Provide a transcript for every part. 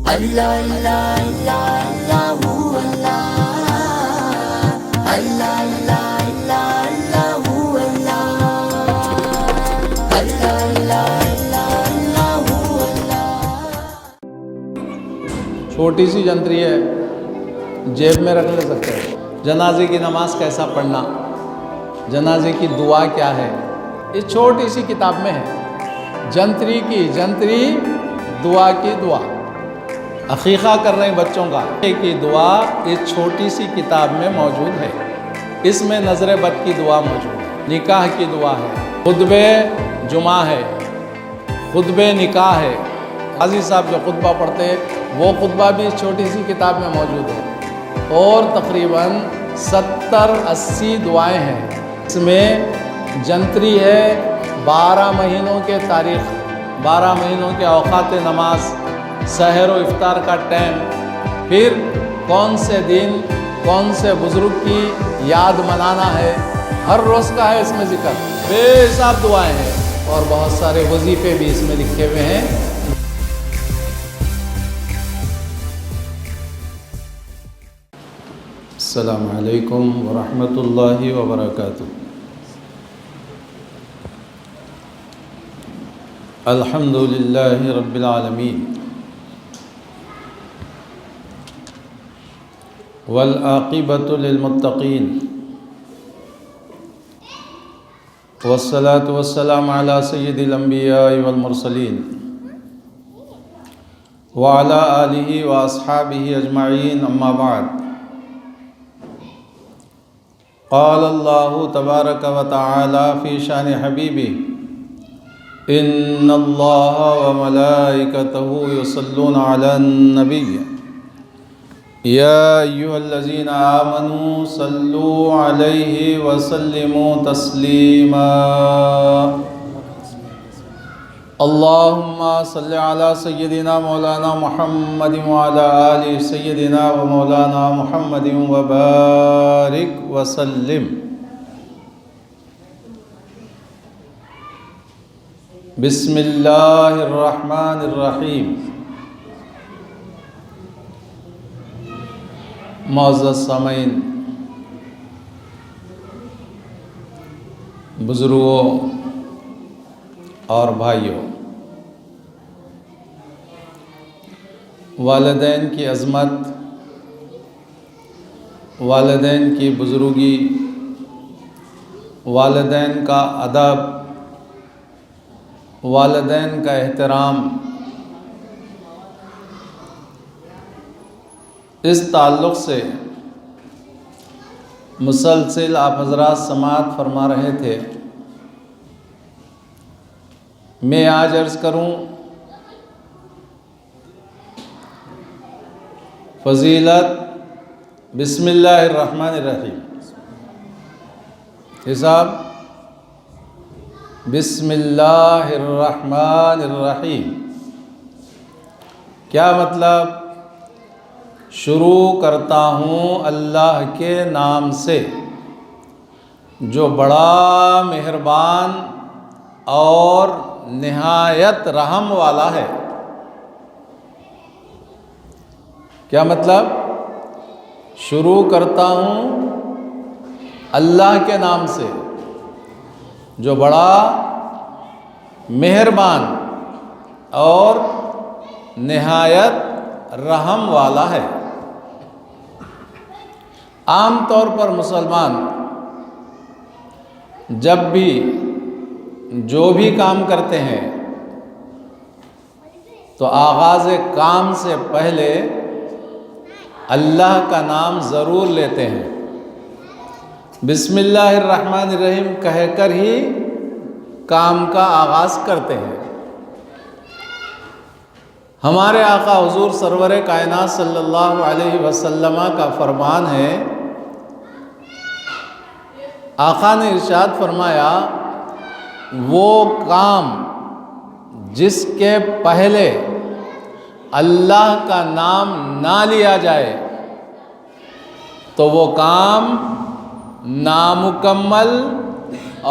اللہ اللہ اللہ اللہ اللہ اللہ اللہ اللہ اللہ اللہ۔ چھوٹی سی جنتری ہے، جیب میں رکھ لے سکتے ہیں۔ جنازے کی نماز کیسا پڑھنا، جنازے کی دعا کیا ہے، اس چھوٹی سی کتاب میں ہے۔ جنتری دعا کی دعا، عقیقہ کر رہے ہیں بچوں کا کی دعا اس چھوٹی سی کتاب میں موجود ہے۔ اس میں نظر بد کی دعا موجود ہے، نکاح کی دعا ہے، خطبہ جمعہ ہے، خطبہ نکاح ہے۔ قاضی صاحب جو خطبہ پڑھتے ہیں وہ خطبہ بھی اس چھوٹی سی کتاب میں موجود ہے، اور تقریباً 70-80 دعائیں ہیں۔ اس میں جنتری ہے، 12 مہینوں کے تاریخ، 12 مہینوں کے اوقات نماز، سحر و افطار کا ٹائم، پھر کون سے دن کون سے بزرگ کی یاد منانا ہے، ہر روز کا ہے اس میں ذکر۔ بے حساب دعائیں ہیں اور بہت سارے وظیفے بھی اس میں لکھے ہوئے ہیں۔ السلام علیکم ورحمۃ اللہ وبرکاتہ۔ الحمد للہ رب العالمین، والعاقبۃ للمتقین، والصلاة والسلام علی سید الانبیاء والمرسلین، وعلی آلہ واصحابہ اجمعین، اما بعد۔ قال اللہ تبارک و تعالی فی شان حبیبہ، ان اللہ وملائکتہ یصلون علی النبی، یا ایھا الذین آمنوا صلوا علیہ وسلموا تسلیما۔ اللہم صلی علی سیدنا مولانا محمد وعلی آل سیدنا و مولانا محمد وبارک وسلم۔ بسم اللہ الرحمن الرحیم۔ معزز سامعین، بزرگوں اور بھائیوں، والدین کی عظمت، والدین کی بزرگی، والدین کا ادب، والدین کا احترام، اس تعلق سے مسلسل آپ حضرات سماعت فرما رہے تھے۔ میں آج عرض کروں فضیلت بسم اللہ الرحمن الرحیم۔ حساب بسم اللہ الرحمن الرحیم، کیا مطلب؟ شروع کرتا ہوں اللہ کے نام سے جو بڑا مہربان اور نہایت رحم والا ہے۔ کیا مطلب؟ شروع کرتا ہوں اللہ کے نام سے جو بڑا مہربان اور نہایت رحم والا ہے۔ عام طور پر مسلمان جب بھی جو بھی کام کرتے ہیں تو آغاز کام سے پہلے اللہ کا نام ضرور لیتے ہیں، بسم اللہ الرحمن الرحیم کہہ کر ہی کام کا آغاز کرتے ہیں۔ ہمارے آقا حضور سرور کائنات صلی اللہ علیہ وسلم کا فرمان ہے، آقا نے ارشاد فرمایا، وہ کام جس کے پہلے اللہ کا نام نہ لیا جائے تو وہ کام نامکمل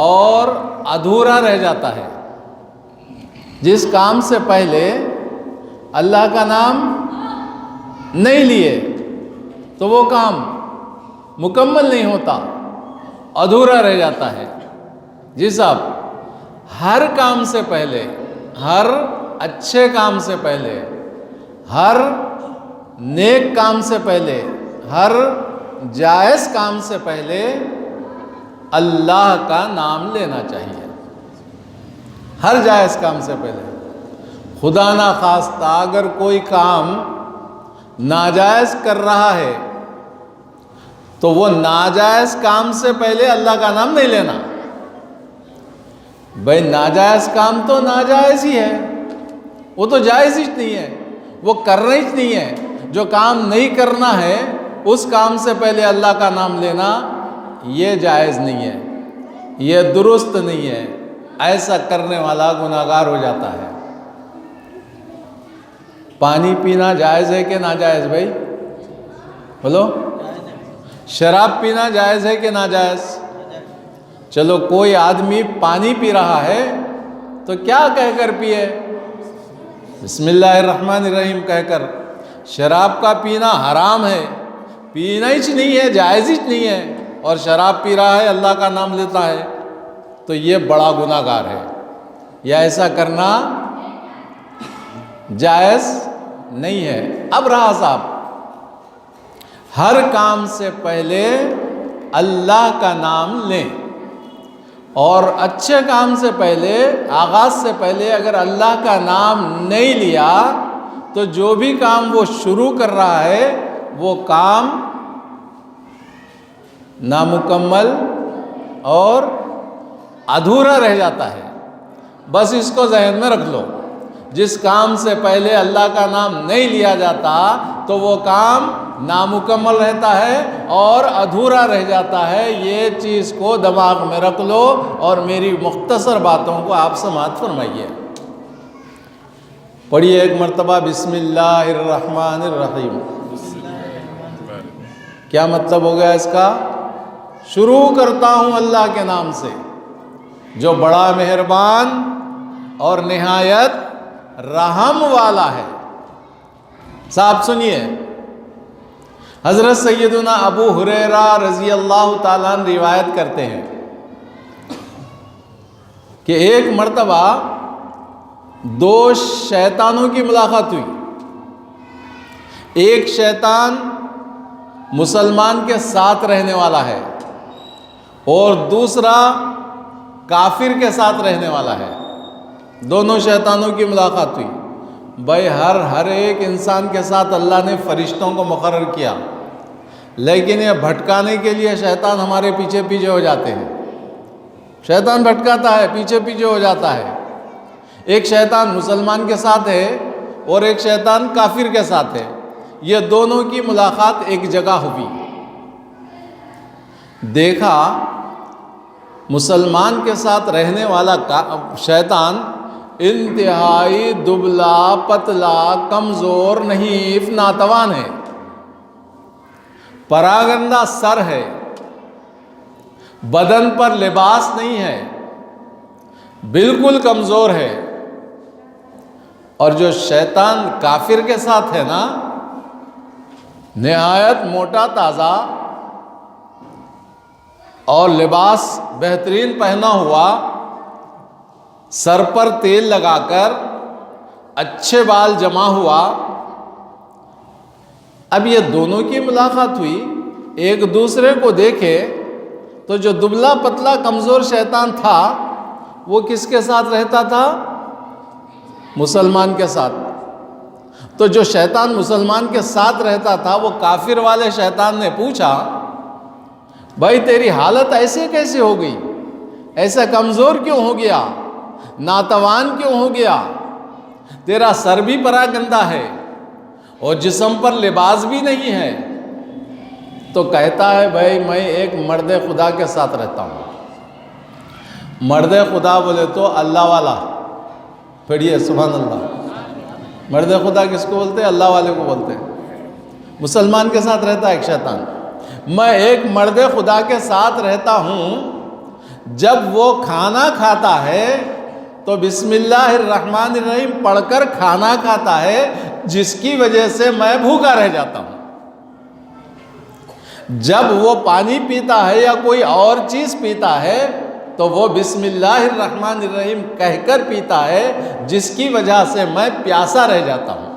اور ادھورا رہ جاتا ہے۔ جس کام سے پہلے اللہ کا نام نہیں لیے تو وہ کام مکمل نہیں ہوتا، ادھورا رہ جاتا ہے۔ جی صاحب، ہر کام سے پہلے، ہر اچھے کام سے پہلے، ہر نیک کام سے پہلے، ہر جائز کام سے پہلے اللہ کا نام لینا چاہیے۔ ہر جائز کام سے پہلے، خدا نہ خواستہ اگر کوئی کام ناجائز کر رہا ہے تو وہ ناجائز کام سے پہلے اللہ کا نام نہیں لینا۔ بھائی ناجائز کام تو ناجائز ہی ہے، وہ تو جائز ہی نہیں ہے، وہ کرنا ہی نہیں ہے۔ جو کام نہیں کرنا ہے اس کام سے پہلے اللہ کا نام لینا یہ جائز نہیں ہے، یہ درست نہیں ہے۔ ایسا کرنے والا گناہگار ہو جاتا ہے۔ پانی پینا جائز ہے کہ ناجائز بھائی؟ بولو۔ شراب پینا جائز ہے کہ ناجائز؟ چلو کوئی آدمی پانی پی رہا ہے تو کیا کہہ کر پیے؟ بسم اللہ الرحمن الرحیم کہہ کر۔ شراب کا پینا حرام ہے، پینا ہی نہیں ہے، جائز ہی نہیں ہے، اور شراب پی رہا ہے، اللہ کا نام لیتا ہے، تو یہ بڑا گناہگار ہے۔ یا ایسا کرنا جائز نہیں ہے۔ اب رہا صاحب، ہر کام سے پہلے اللہ کا نام لیں، اور اچھے کام سے پہلے، آغاز سے پہلے اگر اللہ کا نام نہیں لیا تو جو بھی کام وہ شروع کر رہا ہے وہ کام نامکمل اور ادھورا رہ جاتا ہے۔ بس اس کو ذہن میں رکھ لو، جس کام سے پہلے اللہ کا نام نہیں لیا جاتا تو وہ کام نامکمل رہتا ہے اور ادھورا رہ جاتا ہے۔ یہ چیز کو دماغ میں رکھ لو اور میری مختصر باتوں کو آپ سماعت فرمائیے۔ پڑھیے ایک مرتبہ بسم اللہ الرحمن الرحیم۔ کیا مطلب ہو گیا اس کا؟ شروع کرتا ہوں اللہ کے نام سے جو بڑا مہربان اور نہایت رحم والا ہے۔ صاحب سنیے، حضرت سیدنا ابو ہریرہ رضی اللہ تعالیٰ عنہ روایت کرتے ہیں کہ ایک مرتبہ دو شیطانوں کی ملاقات ہوئی۔ ایک شیطان مسلمان کے ساتھ رہنے والا ہے اور دوسرا کافر کے ساتھ رہنے والا ہے۔ دونوں شیطانوں کی ملاقات ہوئی۔ بھائی ہر ایک انسان کے ساتھ اللہ نے فرشتوں کو مقرر کیا، لیکن یہ بھٹکانے کے لیے شیطان ہمارے پیچھے پیچھے ہو جاتے ہیں۔ شیطان بھٹکاتا ہے، پیچھے پیچھے ہو جاتا ہے۔ ایک شیطان مسلمان کے ساتھ ہے اور ایک شیطان کافر کے ساتھ ہے۔ یہ دونوں کی ملاقات ایک جگہ ہوئی۔ دیکھا مسلمان کے ساتھ رہنے والا شیطان انتہائی دبلا پتلا، کمزور، نحیف، ناتوان ہے، پراگندہ سر ہے، بدن پر لباس نہیں ہے، بالکل کمزور ہے۔ اور جو شیطان کافر کے ساتھ ہے نا، نہایت موٹا تازہ اور لباس بہترین پہنا ہوا، سر پر تیل لگا کر، اچھے بال جما ہوا۔ اب یہ دونوں کی ملاقات ہوئی، ایک دوسرے کو دیکھے تو جو دبلا پتلا کمزور شیطان تھا وہ کس کے ساتھ رہتا تھا؟ مسلمان کے ساتھ۔ تو جو شیطان مسلمان کے ساتھ رہتا تھا وہ کافر والے شیطان نے پوچھا، بھائی تیری حالت ایسے کیسے ہو گئی؟ ایسا کمزور کیوں ہو گیا؟ ناتوان کیوں ہو گیا؟ تیرا سر بھی پراگندہ ہے اور جسم پر لباس بھی نہیں ہے۔ تو کہتا ہے بھائی میں ایک مرد خدا کے ساتھ رہتا ہوں۔ مرد خدا بولے تو اللہ والا، پڑھیے سبحان اللہ۔ مرد خدا کس کو بولتے ہیں؟ اللہ والے کو بولتے ہیں۔ مسلمان کے ساتھ رہتا ہے ایک شیطان۔ میں ایک مرد خدا کے ساتھ رہتا ہوں، جب وہ کھانا کھاتا ہے تو بسم اللہ الرحمن الرحیم پڑھ کر کھانا کھاتا ہے، جس کی وجہ سے میں بھوکا رہ جاتا ہوں۔ جب وہ پانی پیتا ہے یا کوئی اور چیز پیتا ہے تو وہ بسم اللہ الرحمن الرحیم کہہ کر پیتا ہے، جس کی وجہ سے میں پیاسا رہ جاتا ہوں۔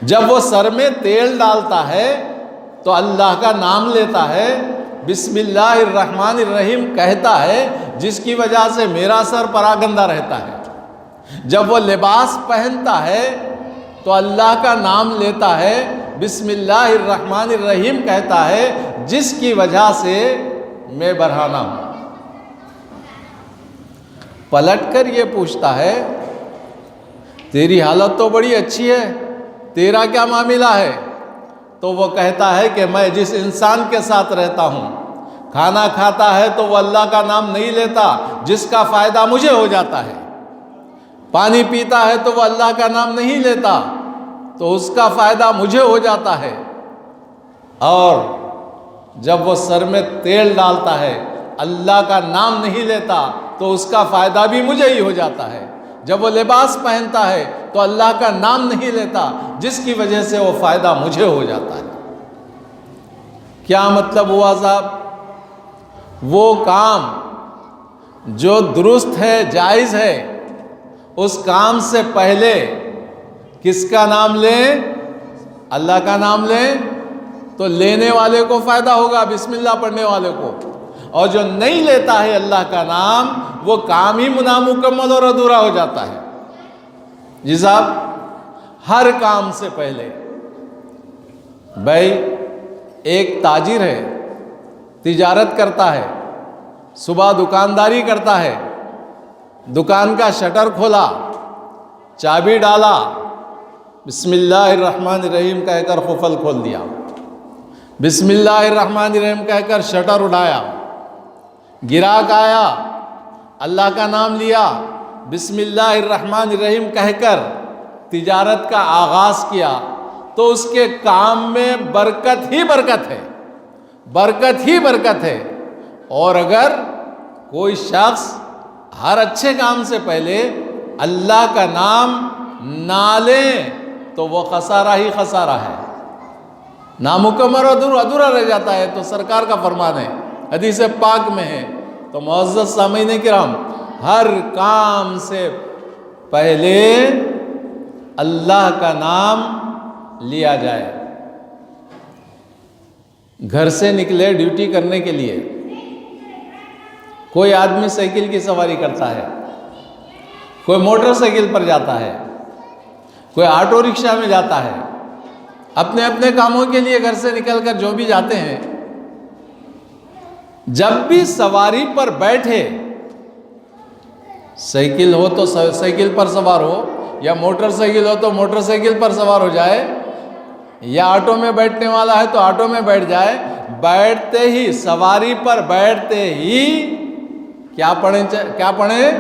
جب وہ سر میں تیل ڈالتا ہے تو اللہ کا نام لیتا ہے، بسم اللہ الرحمن الرحیم کہتا ہے، جس کی وجہ سے میرا سر پراگندہ رہتا ہے۔ جب وہ لباس پہنتا ہے تو اللہ کا نام لیتا ہے، بسم اللہ الرحمن الرحیم کہتا ہے، جس کی وجہ سے میں برہنہ ہوں۔ پلٹ کر یہ پوچھتا ہے، تیری حالت تو بڑی اچھی ہے، تیرا کیا معاملہ ہے؟ تو وہ کہتا ہے کہ میں جس انسان کے ساتھ رہتا ہوں، کھانا کھاتا ہے تو وہ اللہ کا نام نہیں لیتا، جس کا فائدہ مجھے ہو جاتا ہے۔ پانی پیتا ہے تو وہ اللہ کا نام نہیں لیتا، تو اس کا فائدہ مجھے ہو جاتا ہے۔ اور جب وہ سر میں تیل ڈالتا ہے، اللہ کا نام نہیں لیتا، تو اس کا فائدہ بھی مجھے ہی ہو جاتا ہے۔ جب وہ لباس پہنتا ہے تو اللہ کا نام نہیں لیتا، جس کی وجہ سے وہ فائدہ مجھے ہو جاتا ہے۔ کیا مطلب ہوا صاحب؟ وہ کام جو درست ہے، جائز ہے، اس کام سے پہلے کس کا نام لیں؟ اللہ کا نام لیں تو لینے والے کو فائدہ ہوگا، بسم اللہ پڑھنے والے کو۔ اور جو نہیں لیتا ہے اللہ کا نام، وہ کام ہی نامکمل اور ادھورا ہو جاتا ہے۔ جی صاحب، ہر کام سے پہلے بھائی ایک تاجر ہے، تجارت کرتا ہے، صبح دکانداری کرتا ہے، دکان کا شٹر کھولا، چابی ڈالا، بسم اللہ الرحمن الرحیم کہہ کر قفل کھول دیا، بسم اللہ الرحمن الرحیم کہہ کر شٹر اٹھایا، گراہک آیا، اللہ کا نام لیا، بسم اللہ الرحمن الرحیم کہہ کر تجارت کا آغاز کیا، تو اس کے کام میں برکت ہی برکت ہے، برکت ہی برکت ہے۔ اور اگر کوئی شخص ہر اچھے کام سے پہلے اللہ کا نام نہ لے تو وہ خسارہ ہی خسارہ ہے، نامکمل اور ادھورا رہ جاتا ہے۔ تو سرکار کا فرمان ہے، حدیث پاک میں ہے۔ تو معزز سامعین کرام، ہر کام سے پہلے اللہ کا نام لیا جائے۔ گھر سے نکلے ڈیوٹی کرنے کے لیے، کوئی آدمی سائیکل کی سواری کرتا ہے، کوئی موٹر سائیکل پر جاتا ہے، کوئی آٹو رکشہ میں جاتا ہے، اپنے اپنے کاموں کے لیے گھر سے نکل کر جو بھی جاتے ہیں، جب بھی سواری پر بیٹھے، سائیکل ہو تو سائیکل پر سوار ہو، یا موٹر سائیکل ہو تو موٹر سائیکل پر سوار ہو جائے، یا آٹو میں بیٹھنے والا ہے تو آٹو میں بیٹھ جائے، بیٹھتے ہی، سواری پر بیٹھتے ہی کیا پڑھیں؟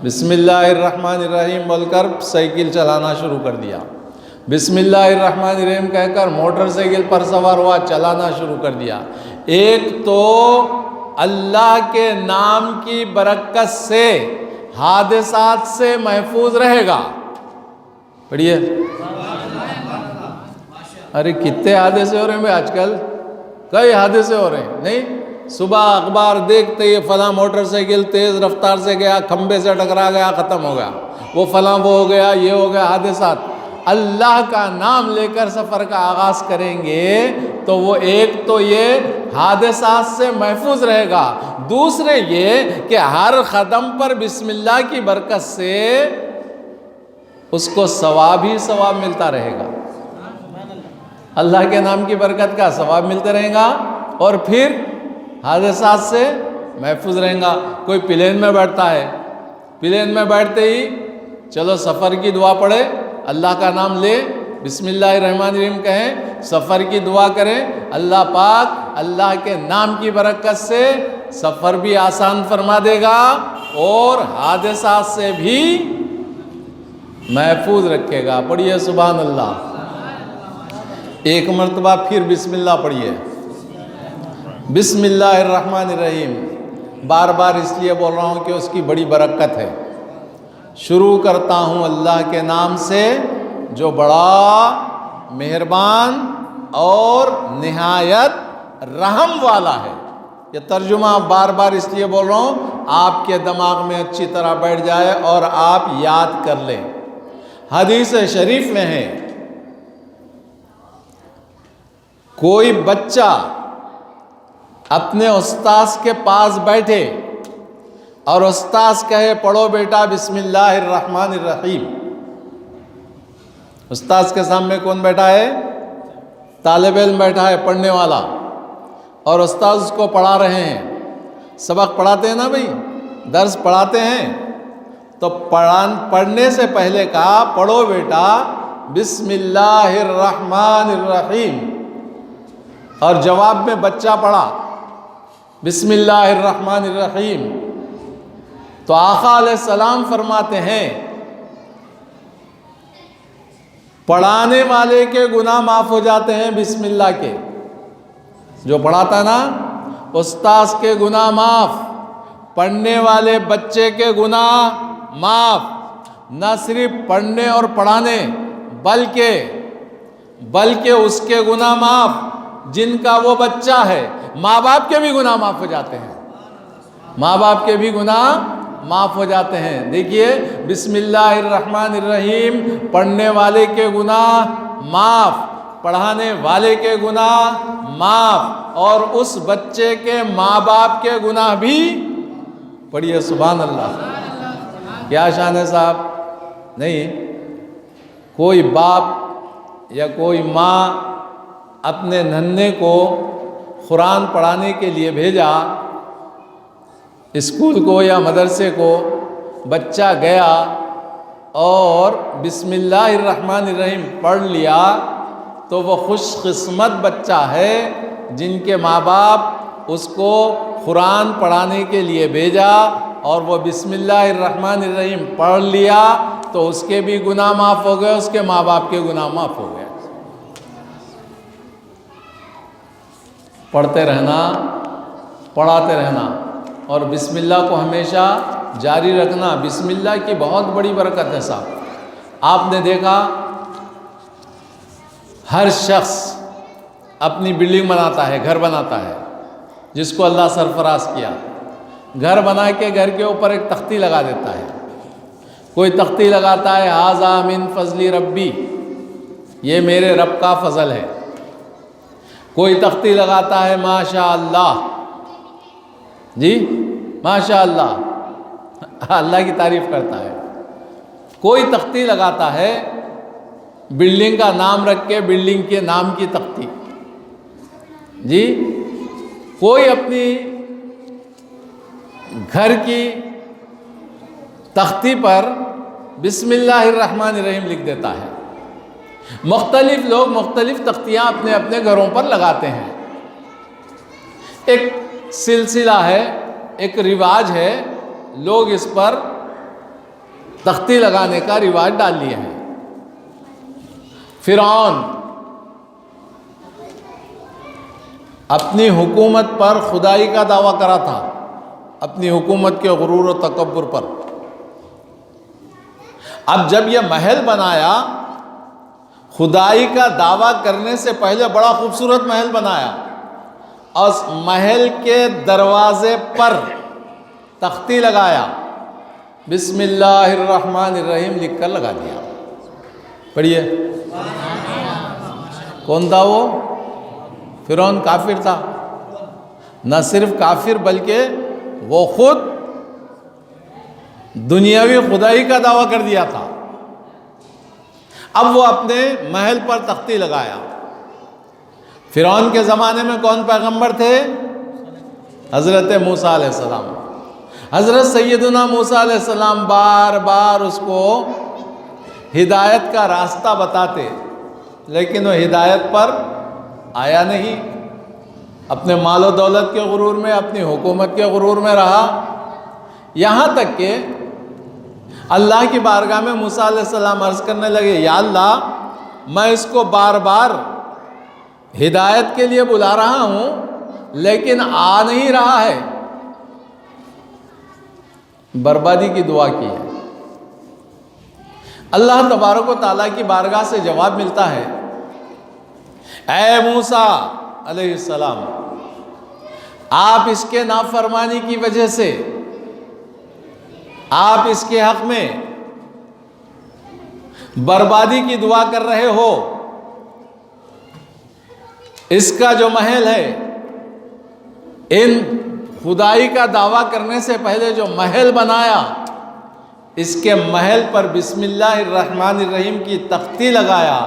بسم اللہ الرحمن الرحیم بول کر سائیکل چلانا شروع کر دیا، بسم اللہ الرحمن الرحیم کہہ کر موٹر سائیکل پر سوار ہوا، چلانا شروع کر دیا۔ ایک تو اللہ کے نام کی برکت سے حادثات سے محفوظ رہے گا۔ پڑھیے، ارے کتنے حادثے ہو رہے ہیں بھائی آج کل، کئی حادثے ہو رہے ہیں۔ نہیں، صبح اخبار دیکھتے ہی فلاں موٹر سائیکل تیز رفتار سے گیا، کھمبے سے ٹکرا گیا، ختم ہو گیا، وہ فلاں وہ ہو گیا، یہ ہو گیا، حادثات۔ اللہ کا نام لے کر سفر کا آغاز کریں گے تو وہ ایک تو یہ حادثات سے محفوظ رہے گا، دوسرے یہ کہ ہر قدم پر بسم اللہ کی برکت سے اس کو ثواب ہی ثواب ملتا رہے گا، اللہ کے نام کی برکت کا ثواب ملتا رہے گا، اور پھر حادثات سے محفوظ رہے گا۔ کوئی پلین میں بیٹھتا ہے، پلین میں بیٹھتے ہی چلو سفر کی دعا پڑھے، اللہ کا نام لے، بسم اللہ الرحمن الرحیم کہیں، سفر کی دعا کریں، اللہ پاک اللہ کے نام کی برکت سے سفر بھی آسان فرما دے گا اور حادثات سے بھی محفوظ رکھے گا۔ پڑھیے سبحان اللہ، ایک مرتبہ پھر بسم اللہ پڑھیے، بسم اللہ الرحمن الرحیم، بار بار اس لیے بول رہا ہوں کہ اس کی بڑی برکت ہے۔ شروع کرتا ہوں اللہ کے نام سے جو بڑا مہربان اور نہایت رحم والا ہے۔ یہ ترجمہ بار بار اس لیے بول رہا ہوں آپ کے دماغ میں اچھی طرح بیٹھ جائے اور آپ یاد کر لیں۔ حدیث شریف میں ہے کوئی بچہ اپنے استاذ کے پاس بیٹھے اور استاذ کہے پڑھو بیٹا بسم اللہ الرحمن الرحیم، استاذ کے سامنے کون بیٹھا ہے؟ طالب علم بیٹھا ہے، پڑھنے والا، اور استاذ اس کو پڑھا رہے ہیں۔ سبق پڑھاتے ہیں نا بھائی، درس پڑھاتے ہیں، تو پڑھنے سے پہلے کہا پڑھو بیٹا بسم اللہ الرحمن الرحیم، اور جواب میں بچہ پڑھا بسم اللہ الرحمن الرحیم، تو آقا علیہ السلام فرماتے ہیں پڑھانے والے کے گناہ معاف ہو جاتے ہیں بسم اللہ کے، جو پڑھاتا نا استاذ کے گناہ معاف، پڑھنے والے بچے کے گناہ معاف، نہ صرف پڑھنے اور پڑھانے بلکہ اس کے گناہ معاف جن کا وہ بچہ ہے، ماں باپ کے بھی گناہ معاف ہو جاتے ہیں، ماں باپ کے بھی گناہ معاف ہو جاتے ہیں۔ دیکھیے بسم اللہ الرحمن الرحیم، پڑھنے والے کے گناہ معاف، پڑھانے والے کے گناہ معاف، اور اس بچے کے ماں باپ کے گناہ بھی، پڑھیے سبحان اللہ، کیا شان ہے صاحب۔ نہیں، کوئی باپ یا کوئی ماں اپنے ننھے کو قرآن پڑھانے کے لیے بھیجا اسکول کو یا مدرسے کو، بچہ گیا اور بسم اللہ الرحمن الرحیم پڑھ لیا، تو وہ خوش قسمت بچہ ہے جن کے ماں باپ اس کو قرآن پڑھانے کے لیے بھیجا اور وہ بسم اللہ الرحمن الرحیم پڑھ لیا، تو اس کے بھی گناہ معاف ہو گئے، اس کے ماں باپ کے گناہ معاف ہو گئے۔ پڑھتے رہنا، پڑھاتے رہنا، اور بسم اللہ کو ہمیشہ جاری رکھنا۔ بسم اللہ کی بہت بڑی برکت ہے صاحب۔ آپ نے دیکھا ہر شخص اپنی بلڈنگ بناتا ہے، گھر بناتا ہے، جس کو اللہ سرفراز کیا، گھر بنا کے گھر کے اوپر ایک تختی لگا دیتا ہے۔ کوئی تختی لگاتا ہے ھذا من فضل ربی، یہ میرے رب کا فضل ہے۔ کوئی تختی لگاتا ہے ماشاء اللہ، جی ماشاء اللہ، اللہ کی تعریف کرتا ہے۔ کوئی تختی لگاتا ہے بلڈنگ کا نام رکھ کے، بلڈنگ کے نام کی تختی، جی کوئی اپنی گھر کی تختی پر بسم اللہ الرحمن الرحیم لکھ دیتا ہے۔ مختلف لوگ مختلف تختیاں اپنے اپنے گھروں پر لگاتے ہیں۔ ایک سلسلہ ہے، ایک رواج ہے، لوگ اس پر تختی لگانے کا رواج ڈال لیے ہیں۔ فرعون اپنی حکومت پر خدائی کا دعویٰ کرا تھا، اپنی حکومت کے غرور و تکبر پر۔ اب جب یہ محل بنایا، خدائی کا دعویٰ کرنے سے پہلے بڑا خوبصورت محل بنایا، اور اس محل کے دروازے پر تختی لگایا، بسم اللہ الرحمن الرحیم لکھ کر لگا دیا۔ پڑھیے، کون تھا وہ؟ فرعون کافر تھا، نہ صرف کافر بلکہ وہ خود دنیاوی خدائی کا دعویٰ کر دیا تھا۔ اب وہ اپنے محل پر تختی لگایا۔ فرعون کے زمانے میں کون پیغمبر تھے؟ حضرت موسیٰ علیہ السلام۔ حضرت سیدنا موسیٰ علیہ السلام بار بار اس کو ہدایت کا راستہ بتاتے، لیکن وہ ہدایت پر آیا نہیں، اپنے مال و دولت کے غرور میں، اپنی حکومت کے غرور میں رہا، یہاں تک کہ اللہ کی بارگاہ میں موسیٰ علیہ السلام عرض کرنے لگے، یا اللہ میں اس کو بار بار ہدایت کے لیے بلا رہا ہوں لیکن آ نہیں رہا ہے، بربادی کی دعا کی ہے۔ اللہ تبارک و تعالیٰ کی بارگاہ سے جواب ملتا ہے، اے موسیٰ علیہ السلام، آپ اس کے نافرمانی کی وجہ سے آپ اس کے حق میں بربادی کی دعا کر رہے ہو۔ اس کا جو محل ہے، ان خدائی کا دعویٰ کرنے سے پہلے جو محل بنایا، اس کے محل پر بسم اللہ الرحمن الرحیم کی تختی لگایا۔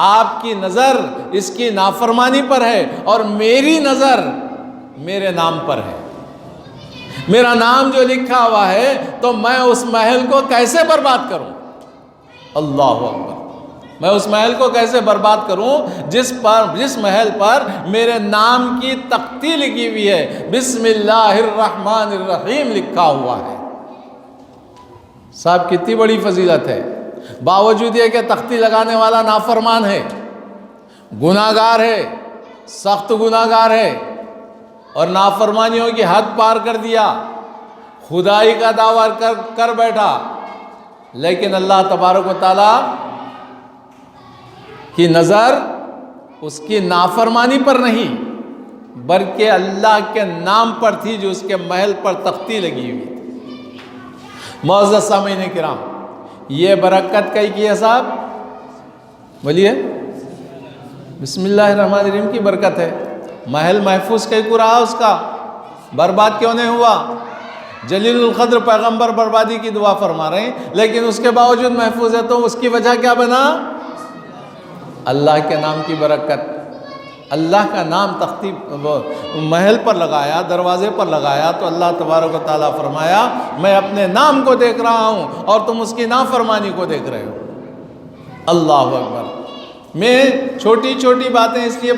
آپ کی نظر اس کی نافرمانی پر ہے اور میری نظر میرے نام پر ہے۔ میرا نام جو لکھا ہوا ہے تو میں اس محل کو کیسے برباد کروں؟ اللہ اکبر! میں اس محل کو کیسے برباد کروں جس محل پر میرے نام کی تختی لگی ہوئی ہے، بسم اللہ الرحمن الرحیم لکھا ہوا ہے۔ صاحب کتنی بڑی فضیلت ہے، باوجود یہ کہ تختی لگانے والا نافرمان ہے، گناہگار ہے، سخت گناہگار ہے، اور نافرمانیوں کی حد پار کر دیا، خدائی کا دعویٰ کر بیٹھا، لیکن اللہ تبارک و تعالیٰ کی نظر اس کی نافرمانی پر نہیں بلکہ اللہ کے نام پر تھی جو اس کے محل پر تختی لگی ہوئی تھی۔ معزز سامعین کرام، یہ برکت کئی کی ہے صاحب؟ بولیے، بسم اللہ الرحمن الرحیم کی برکت ہے۔ محل محفوظ کئی کو رہا، اس کا برباد کیوں نہیں ہوا؟ جلیل القدر پیغمبر بربادی کی دعا فرما رہے ہیں، لیکن اس کے باوجود محفوظ ہے، تو اس کی وجہ کیا بنا؟ اللہ کے نام کی برکت۔ اللہ کا نام تختی محل پر لگایا، دروازے پر لگایا، تو اللہ تبارک و تعالیٰ فرمایا میں اپنے نام کو دیکھ رہا ہوں اور تم اس کی نافرمانی کو دیکھ رہے ہو۔ اللہ اکبر! میں چھوٹی چھوٹی باتیں اس لیے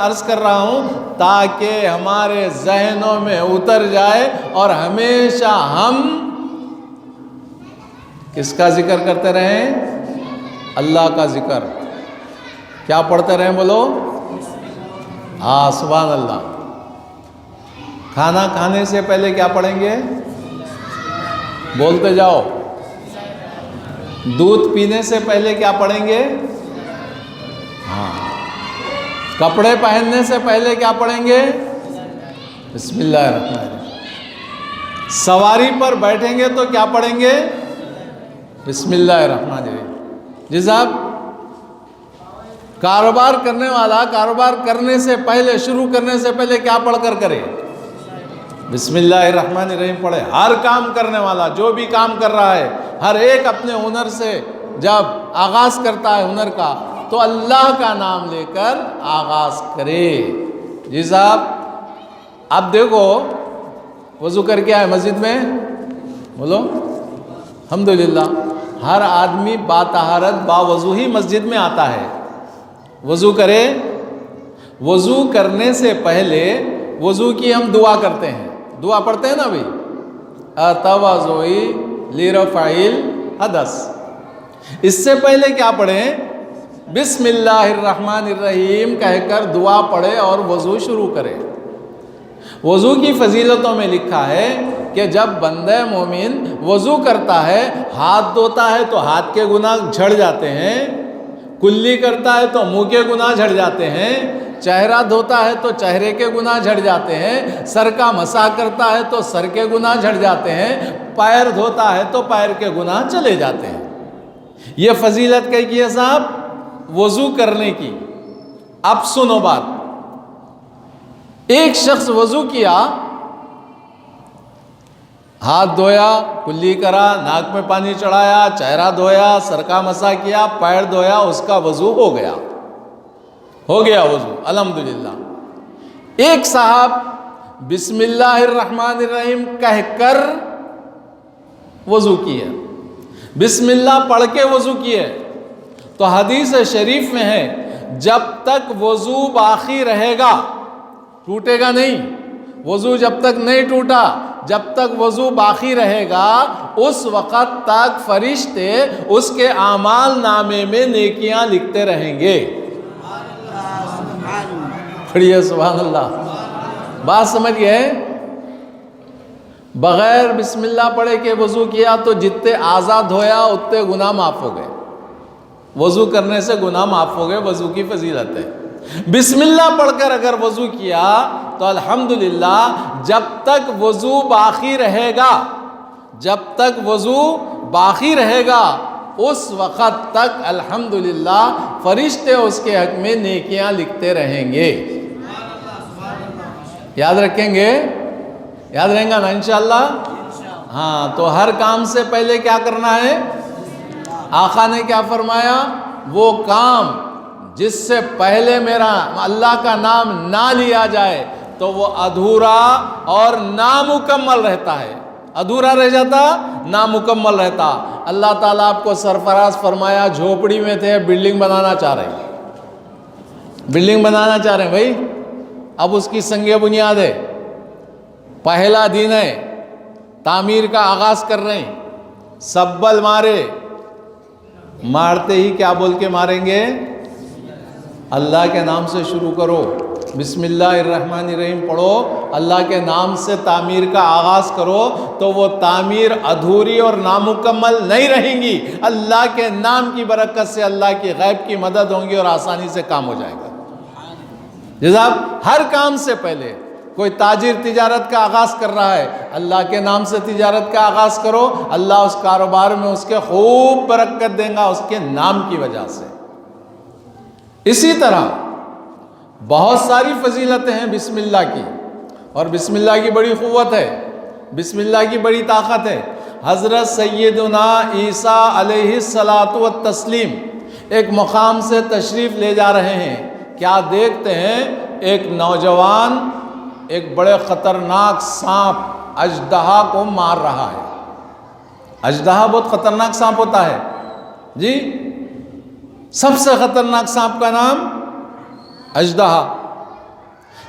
عرض کر رہا ہوں تاکہ ہمارے ذہنوں میں اتر جائے اور ہمیشہ ہم کس کا ذکر کرتے رہیں؟ اللہ کا ذکر۔ کیا پڑھتے رہیں بولو؟ ہاں، سبحان اللہ۔ کھانا کھانے سے پہلے کیا پڑھیں گے؟ بولتے جاؤ۔ دودھ پینے سے پہلے کیا پڑھیں گے؟ ہاں۔ کپڑے پہننے سے پہلے کیا پڑھیں گے؟ بسم اللہ الرحمن الرحیم۔ سواری پر بیٹھیں گے تو کیا پڑھیں گے؟ بسم اللہ الرحمن الرحیم۔ جی صاحب، کاروبار کرنے والا کاروبار کرنے سے پہلے، شروع کرنے سے پہلے کیا پڑھ کر کرے؟ بسم اللہ الرحمن الرحیم پڑھے۔ ہر کام کرنے والا جو بھی کام کر رہا ہے، ہر ایک اپنے ہنر سے جب آغاز کرتا ہے ہنر کا، تو اللہ کا نام لے کر آغاز کرے۔ جی صاحب، اب دیکھو وضو کر کے آئے مسجد میں، بولو الحمدللہ۔ ہر آدمی باطہارت باوضو ہی مسجد میں آتا ہے، وضو کرے۔ وضو کرنے سے پہلے وضو کی ہم دعا کرتے ہیں، دعا پڑھتے ہیں نا بھائی، اتوضؤی لرفع الحدث۔ اس سے پہلے کیا پڑھیں؟ بسم اللہ الرحمن الرحیم کہہ کر دعا پڑھے اور وضو شروع کرے۔ وضو کی فضیلتوں میں لکھا ہے کہ جب بندہ مومن وضو کرتا ہے، ہاتھ دھوتا ہے تو ہاتھ کے گناہ جھڑ جاتے ہیں، کلی کرتا ہے تو منہ کے گناہ جھڑ جاتے ہیں، چہرہ دھوتا ہے تو چہرے کے گناہ جھڑ جاتے ہیں، سر کا مسح کرتا ہے تو سر کے گناہ جھڑ جاتے ہیں، پیر دھوتا ہے تو پیر کے گناہ چلے جاتے ہیں۔ یہ فضیلت کہی کی ہے صاحب وضو کرنے کی۔ اب سنو بات، ایک شخص وضو کیا، ہاتھ دھویا، کلی کرا، ناک میں پانی چڑھایا، چہرہ دھویا، سر کا مسح کیا، پیر دھویا، اس کا وضو ہو گیا وضو، الحمدللہ۔ ایک صاحب بسم اللہ الرحمن الرحیم کہہ کر وضو کیے، بسم اللہ پڑھ کے وضو کیے، تو حدیث شریف میں ہے جب تک وضو باقی رہے گا، ٹوٹے گا نہیں، وضو جب تک نہیں ٹوٹا، جب تک وضو باقی رہے گا، اس وقت تک فرشتے اس کے اعمال نامے میں نیکیاں لکھتے رہیں گے۔ پڑھیے سبحان اللہ۔ بات سمجھ گئے؟ بغیر بسم اللہ پڑھے کے وضو کیا تو جتنے اعضاء دھویا اتنے گناہ معاف ہو گئے. وضو کرنے سے گناہ معاف ہو گئے، وضو کی فضیلت ہے. بسم اللہ پڑھ کر اگر وضو کیا تو الحمدللہ جب تک وضو باقی رہے گا، جب تک وضو باقی رہے گا اس وقت تک الحمدللہ فرشتے اس کے حق میں نیکیاں لکھتے رہیں گے. یاد رکھیں گے؟ یاد رہیں گا نا انشاءاللہ؟ ہاں، تو ہر کام سے پہلے کیا کرنا ہے؟ آقا نے کیا فرمایا؟ وہ کام جس سے پہلے میرا اللہ کا نام نہ لیا جائے تو وہ ادھورا اور نامکمل رہتا ہے. ادھورا رہ جاتا، نامکمل رہتا. اللہ تعالیٰ آپ کو سرفراز فرمایا، جھوپڑی میں تھے، بلڈنگ بنانا چاہ رہے ہیں، بلڈنگ بنانا چاہ رہے ہیں بھائی. اب اس کی سنگ بنیاد ہے، پہلا دن ہے، تعمیر کا آغاز کر رہے ہیں. سبل مارتے ہی کیا بول کے ماریں گے؟ اللہ کے نام سے شروع کرو، بسم اللہ الرحمن الرحیم پڑھو، اللہ کے نام سے تعمیر کا آغاز کرو تو وہ تعمیر ادھوری اور نامکمل نہیں رہیں گی. اللہ کے نام کی برکت سے اللہ کی غیب کی مدد ہوں گی اور آسانی سے کام ہو جائے گا. جیسا ہر کام سے پہلے کوئی تاجر تجارت کا آغاز کر رہا ہے، اللہ کے نام سے تجارت کا آغاز کرو، اللہ اس کاروبار میں اس کے خوب برکت دے گا اس کے نام کی وجہ سے. اسی طرح بہت ساری فضیلتیں ہیں بسم اللہ کی، اور بسم اللہ کی بڑی قوت ہے، بسم اللہ کی بڑی طاقت ہے. حضرت سیدنا عیسیٰ علیہ الصلاۃ والتسلیم ایک مقام سے تشریف لے جا رہے ہیں. کیا دیکھتے ہیں؟ ایک نوجوان ایک بڑے خطرناک سانپ اژدہا کو مار رہا ہے. اژدہا بہت خطرناک سانپ ہوتا ہے جی، سب سے خطرناک سانپ کا نام اژدہا.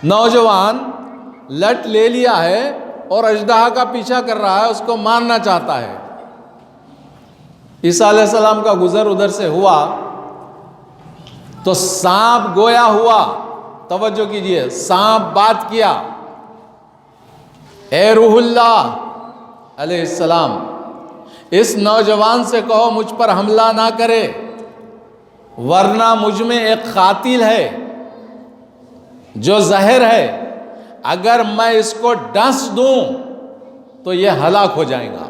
نوجوان لٹ لے لیا ہے اور اژدہا کا پیچھا کر رہا ہے، اس کو مارنا چاہتا ہے. عیسیٰ علیہ السلام کا گزر ادھر سے ہوا تو سانپ گویا ہوا. توجہ کیجئے، سانپ بات کیا، اے روح اللہ علیہ السلام اس نوجوان سے کہو مجھ پر حملہ نہ کرے، ورنہ مجھ میں ایک قاتل ہے جو زہر ہے، اگر میں اس کو ڈس دوں تو یہ ہلاک ہو جائے گا.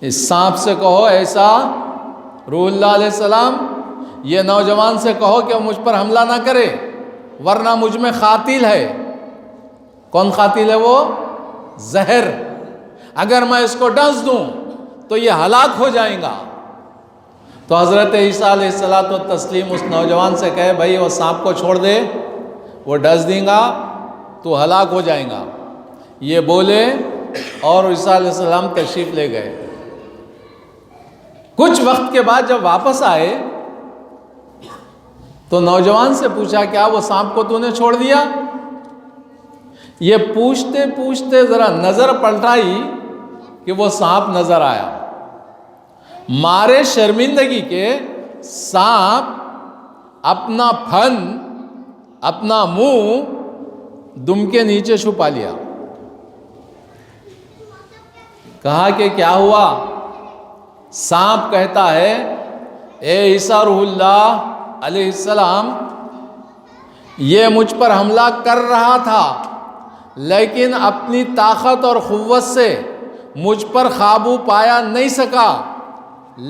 اس سانپ سے کہو ایسا روح اللہ علیہ السلام یہ نوجوان سے کہو کہ وہ مجھ پر حملہ نہ کرے ورنہ مجھ میں قاتل ہے. کون قاتل ہے؟ وہ زہر. اگر میں اس کو ڈس دوں تو یہ ہلاک ہو جائے گا. تو حضرت عیسیٰ علیہ الصلاۃ والتسلیم اس نوجوان سے کہے بھائی وہ سانپ کو چھوڑ دے، وہ ڈس دیں گا تو ہلاک ہو جائے گا. یہ بولے اور عیسیٰ علیہ السلام تشریف لے گئے. کچھ وقت کے بعد جب واپس آئے تو نوجوان سے پوچھا کیا وہ سانپ کو تو نے چھوڑ دیا؟ یہ پوچھتے پوچھتے ذرا نظر پلٹائی کہ وہ سانپ نظر آیا. مارے شرمندگی کے سانپ اپنا پھن، اپنا منہ دم کے نیچے چھپا لیا. کہا کہ کیا ہوا؟ سانپ کہتا ہے اے عیسیٰ روح اللہ علیہ السلام یہ مجھ پر حملہ کر رہا تھا لیکن اپنی طاقت اور قوت سے مجھ پر قابو پایا نہیں سکا،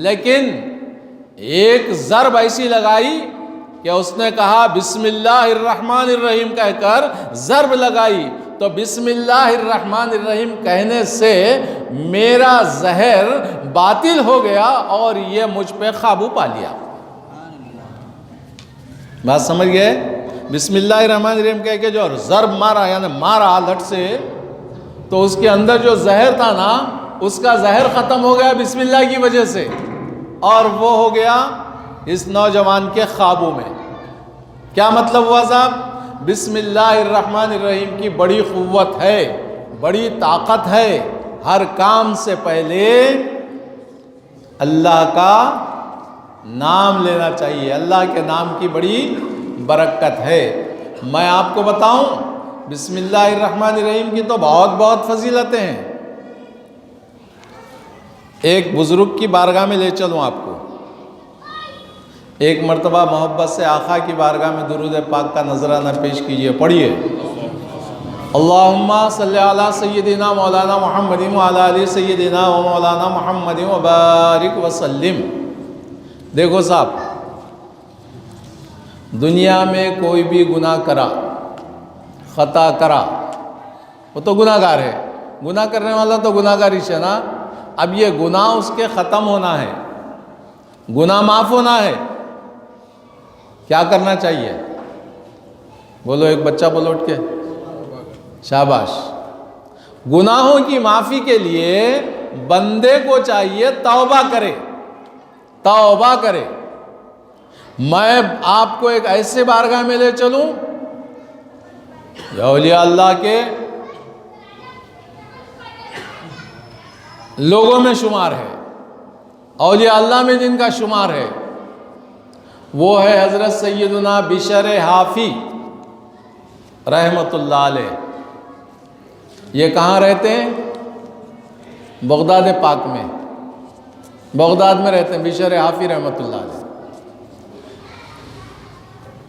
لیکن ایک ضرب ایسی لگائی کہ اس نے کہا بسم اللہ الرحمن الرحیم کہہ کر ضرب لگائی تو بسم اللہ الرحمن الرحیم کہنے سے میرا زہر باطل ہو گیا اور یہ مجھ پہ قابو پا لیا. بات سمجھ گئے؟ بسم اللہ الرحمن الرحیم کہہ کے جو ضرب مارا یعنی مارا لٹ سے تو اس کے اندر جو زہر تھا نا اس کا زہر ختم ہو گیا بسم اللہ کی وجہ سے، اور وہ ہو گیا اس نوجوان کے قابو میں. کیا مطلب ہوا صاحب؟ بسم اللہ الرحمن الرحیم کی بڑی قوت ہے، بڑی طاقت ہے. ہر کام سے پہلے اللہ کا نام لینا چاہیے. اللہ کے نام کی بڑی برکت ہے. میں آپ کو بتاؤں بسم اللہ الرحمن الرحیم کی تو بہت بہت فضیلتیں ہیں. ایک بزرگ کی بارگاہ میں لے چلوں آپ کو. ایک مرتبہ محبت سے آقا کی بارگاہ میں درود پاک کا نذرانہ پیش کیجئے. پڑھیے اللہم صلی علی سیدنا مولانا محمد وعلی آل سیدنا و مولانا محمد وبارک وسلم. دیکھو صاحب، دنیا میں کوئی بھی گناہ کرا، خطا کرا، وہ تو گناہ گار ہے. گناہ کرنے والا تو گناہ گار ہی ہے نا. اب یہ گناہ اس کے ختم ہونا ہے، گناہ معاف ہونا ہے. کیا کرنا چاہیے؟ بولو، ایک بچہ بولو اٹھ کے. شاباش. گناہوں کی معافی کے لیے بندے کو چاہیے توبہ کرے، توبہ کرے. میں آپ کو ایک ایسے بارگاہ میں لے چلوں، یہ اولیاء اللہ کے لوگوں میں شمار ہے، اولیاء اللہ میں جن کا شمار ہے وہ ہے حضرت سیدنا بشر حافی رحمۃ اللہ علیہ. یہ کہاں رہتے ہیں؟ بغداد پاک میں، بغداد میں رہتے ہیں بشر حافی رحمۃ اللہ علیہ.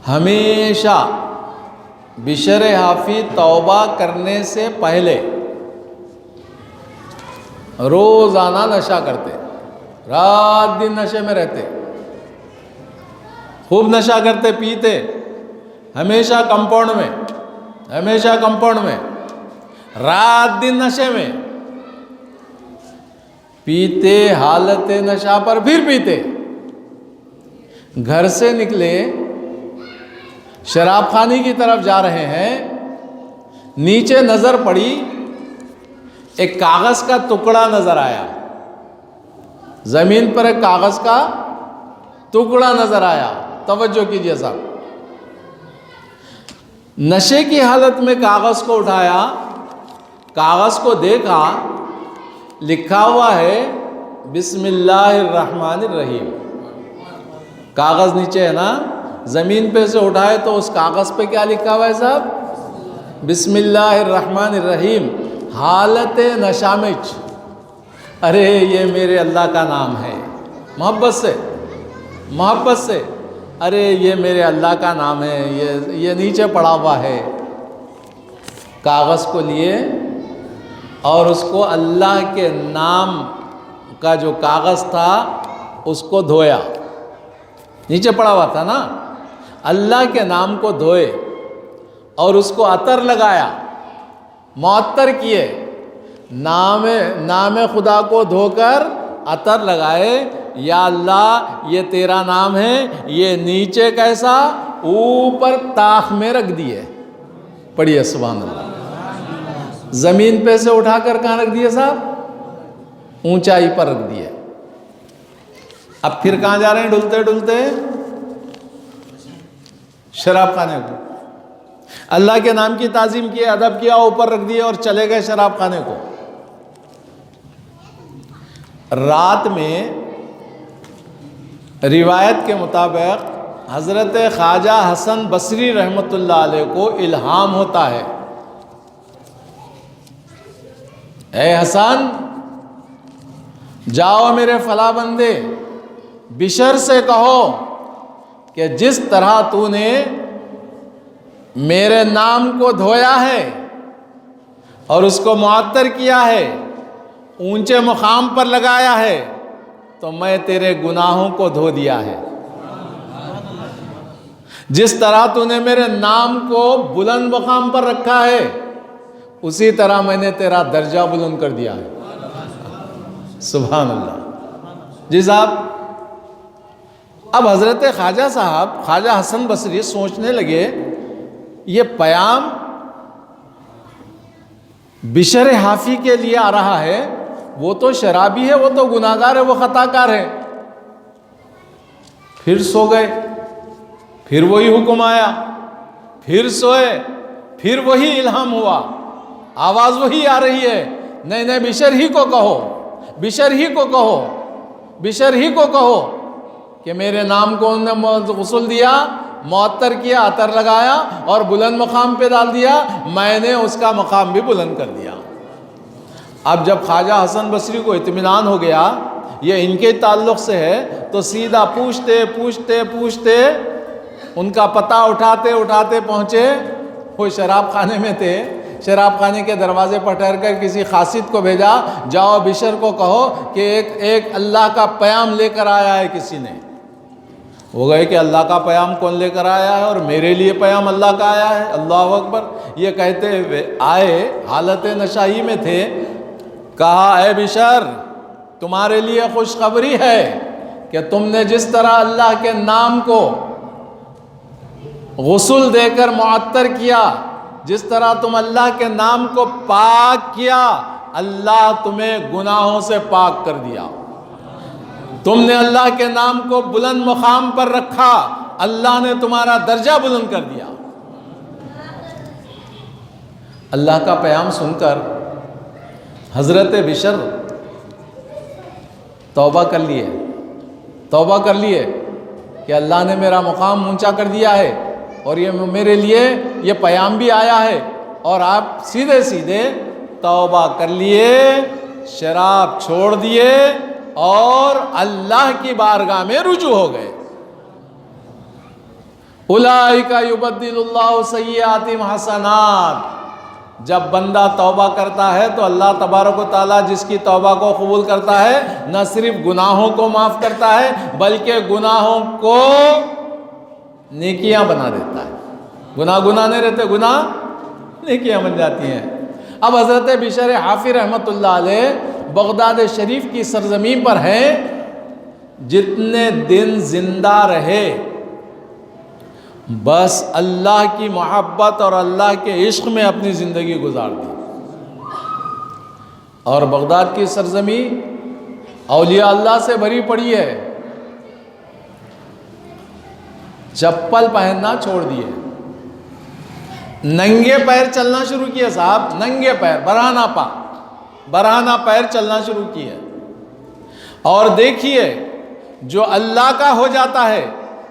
ہمیشہ بشر حافی توبہ کرنے سے پہلے روزانہ نشہ کرتے، رات دن نشے میں رہتے، خوب نشہ کرتے، پیتے، ہمیشہ کمپاؤنڈ میں، ہمیشہ کمپاؤنڈ میں، رات دن نشے میں، پیتے، حالت نشہ پر پھر پیتے. گھر سے نکلے، شراب خانے کی طرف جا رہے ہیں، نیچے نظر پڑی، ایک کاغذ کا ٹکڑا نظر آیا. زمین پر ایک کاغذ کا ٹکڑا نظر آیا. توجہ کیجیے صاحب. نشے کی حالت میں کاغذ کو اٹھایا، کاغذ کو دیکھا، لکھا ہوا ہے بسم اللہ الرحمن الرحیم. کاغذ نیچے ہے نا، زمین پہ سے اٹھائے تو اس کاغذ پہ کیا لکھا ہوا ہے صاحب؟ بسم اللہ الرحمن الرحیم. حالت نشامچ، ارے یہ میرے اللہ کا نام ہے. محبت سے، محبت سے، ارے یہ میرے اللہ کا نام ہے. یہ نیچے پڑا ہوا ہے. کاغذ کو لیے اور اس کو اللہ کے نام کا جو کاغذ تھا اس کو دھویا. نیچے پڑا ہوا تھا نا، اللہ کے نام کو دھوئے اور اس کو عطر لگایا، معطر کیے. نام خدا کو دھو کر عطر لگائے. یا اللہ یہ تیرا نام ہے. یہ نیچے کیسا؟ اوپر طاق میں رکھ دیے. پڑھیے سبحان اللہ. زمین پہ سے اٹھا کر کہاں رکھ دیے صاحب؟ اونچائی پر رکھ دیے. اب پھر کہاں جا رہے ہیں ڈھلتے ڈھلتے؟ شراب خانے کو. اللہ کے نام کی تعظیم کی، ادب کیا، اوپر رکھ دیے اور چلے گئے شراب خانے کو. رات میں روایت کے مطابق حضرت خواجہ حسن بصری رحمۃ اللہ علیہ کو الہام ہوتا ہے، اے حسن جاؤ میرے فلاں بندے بشر سے کہو کہ جس طرح تو نے میرے نام کو دھویا ہے اور اس کو معطر کیا ہے، اونچے مقام پر لگایا ہے، تو میں تیرے گناہوں کو دھو دیا ہے. جس طرح تو نے میرے نام کو بلند مقام پر رکھا ہے، اسی طرح میں نے تیرا درجہ بلند کر دیا ہے. سبحان اللہ. جی صاحب، اب حضرت خواجہ صاحب، خواجہ حسن بصری سوچنے لگے یہ پیام بشر حافی کے لیے آ رہا ہے. وہ تو شرابی ہے، وہ تو گناہگار ہے، وہ خطا کار ہے. پھر سو گئے، پھر وہی حکم آیا، پھر سوئے، پھر وہی الہام ہوا، آواز وہی آ رہی ہے، نہیں نہیں بشر ہی کو کہو، بشر ہی کو کہو، بشر ہی کو کہو کہ میرے نام کو انہوں نے غسل دیا، معطر کیا، عطر لگایا اور بلند مقام پہ ڈال دیا، میں نے اس کا مقام بھی بلند کر دیا۔ اب جب خواجہ حسن بصری کو اطمینان ہو گیا یہ ان کے تعلق سے ہے، تو سیدھا پوچھتے پوچھتے پوچھتے ان کا پتہ اٹھاتے اٹھاتے پہنچے، وہ شراب خانے میں تھے، شراب خانے کے دروازے پر ٹھہر کر کسی قاصد کو بھیجا، جاؤ بشر کو کہو کہ ایک اللہ کا پیام لے کر آیا ہے کسی نے۔ وہ گئے کہ اللہ کا پیام کون لے کر آیا ہے؟ اور میرے لیے پیام اللہ کا آیا ہے، اللہ اکبر۔ یہ کہتے ہوئے آئے، حالت نشائی میں تھے، کہا اے بشر تمہارے لیے خوشخبری ہے کہ تم نے جس طرح اللہ کے نام کو غسل دے کر معطر کیا، جس طرح تم اللہ کے نام کو پاک کیا، اللہ تمہیں گناہوں سے پاک کر دیا۔ تم نے اللہ کے نام کو بلند مقام پر رکھا، اللہ نے تمہارا درجہ بلند کر دیا۔ اللہ کا پیام سن کر حضرت بشر توبہ کر لیے کہ اللہ نے میرا مقام اونچا کر دیا ہے اور یہ میرے لیے یہ پیام بھی آیا ہے، اور آپ سیدھے توبہ کر لیے، شراب چھوڑ دیے اور اللہ کی بارگاہ میں رجوع ہو گئے۔ اولئک یبدل اللہ سیئاتہم حسنات۔ جب بندہ توبہ کرتا ہے تو اللہ تبارک و تعالیٰ جس کی توبہ کو قبول کرتا ہے، نہ صرف گناہوں کو معاف کرتا ہے بلکہ گناہوں کو نیکیاں بنا دیتا ہے۔ گناہ نہیں رہتے، گناہ نیکیاں بن جاتی ہیں۔ اب حضرت بشر حافی رحمۃ اللہ علیہ بغداد شریف کی سرزمین پر ہیں، جتنے دن زندہ رہے بس اللہ کی محبت اور اللہ کے عشق میں اپنی زندگی گزار دی۔ اور بغداد کی سرزمین اولیاء اللہ سے بھری پڑی ہے۔ چپل پہننا چھوڑ دیے، ننگے پیر چلنا شروع کیے صاحب، ننگے پیر، برہنہ پیر چلنا شروع کیے۔ اور دیکھیے جو اللہ کا ہو جاتا ہے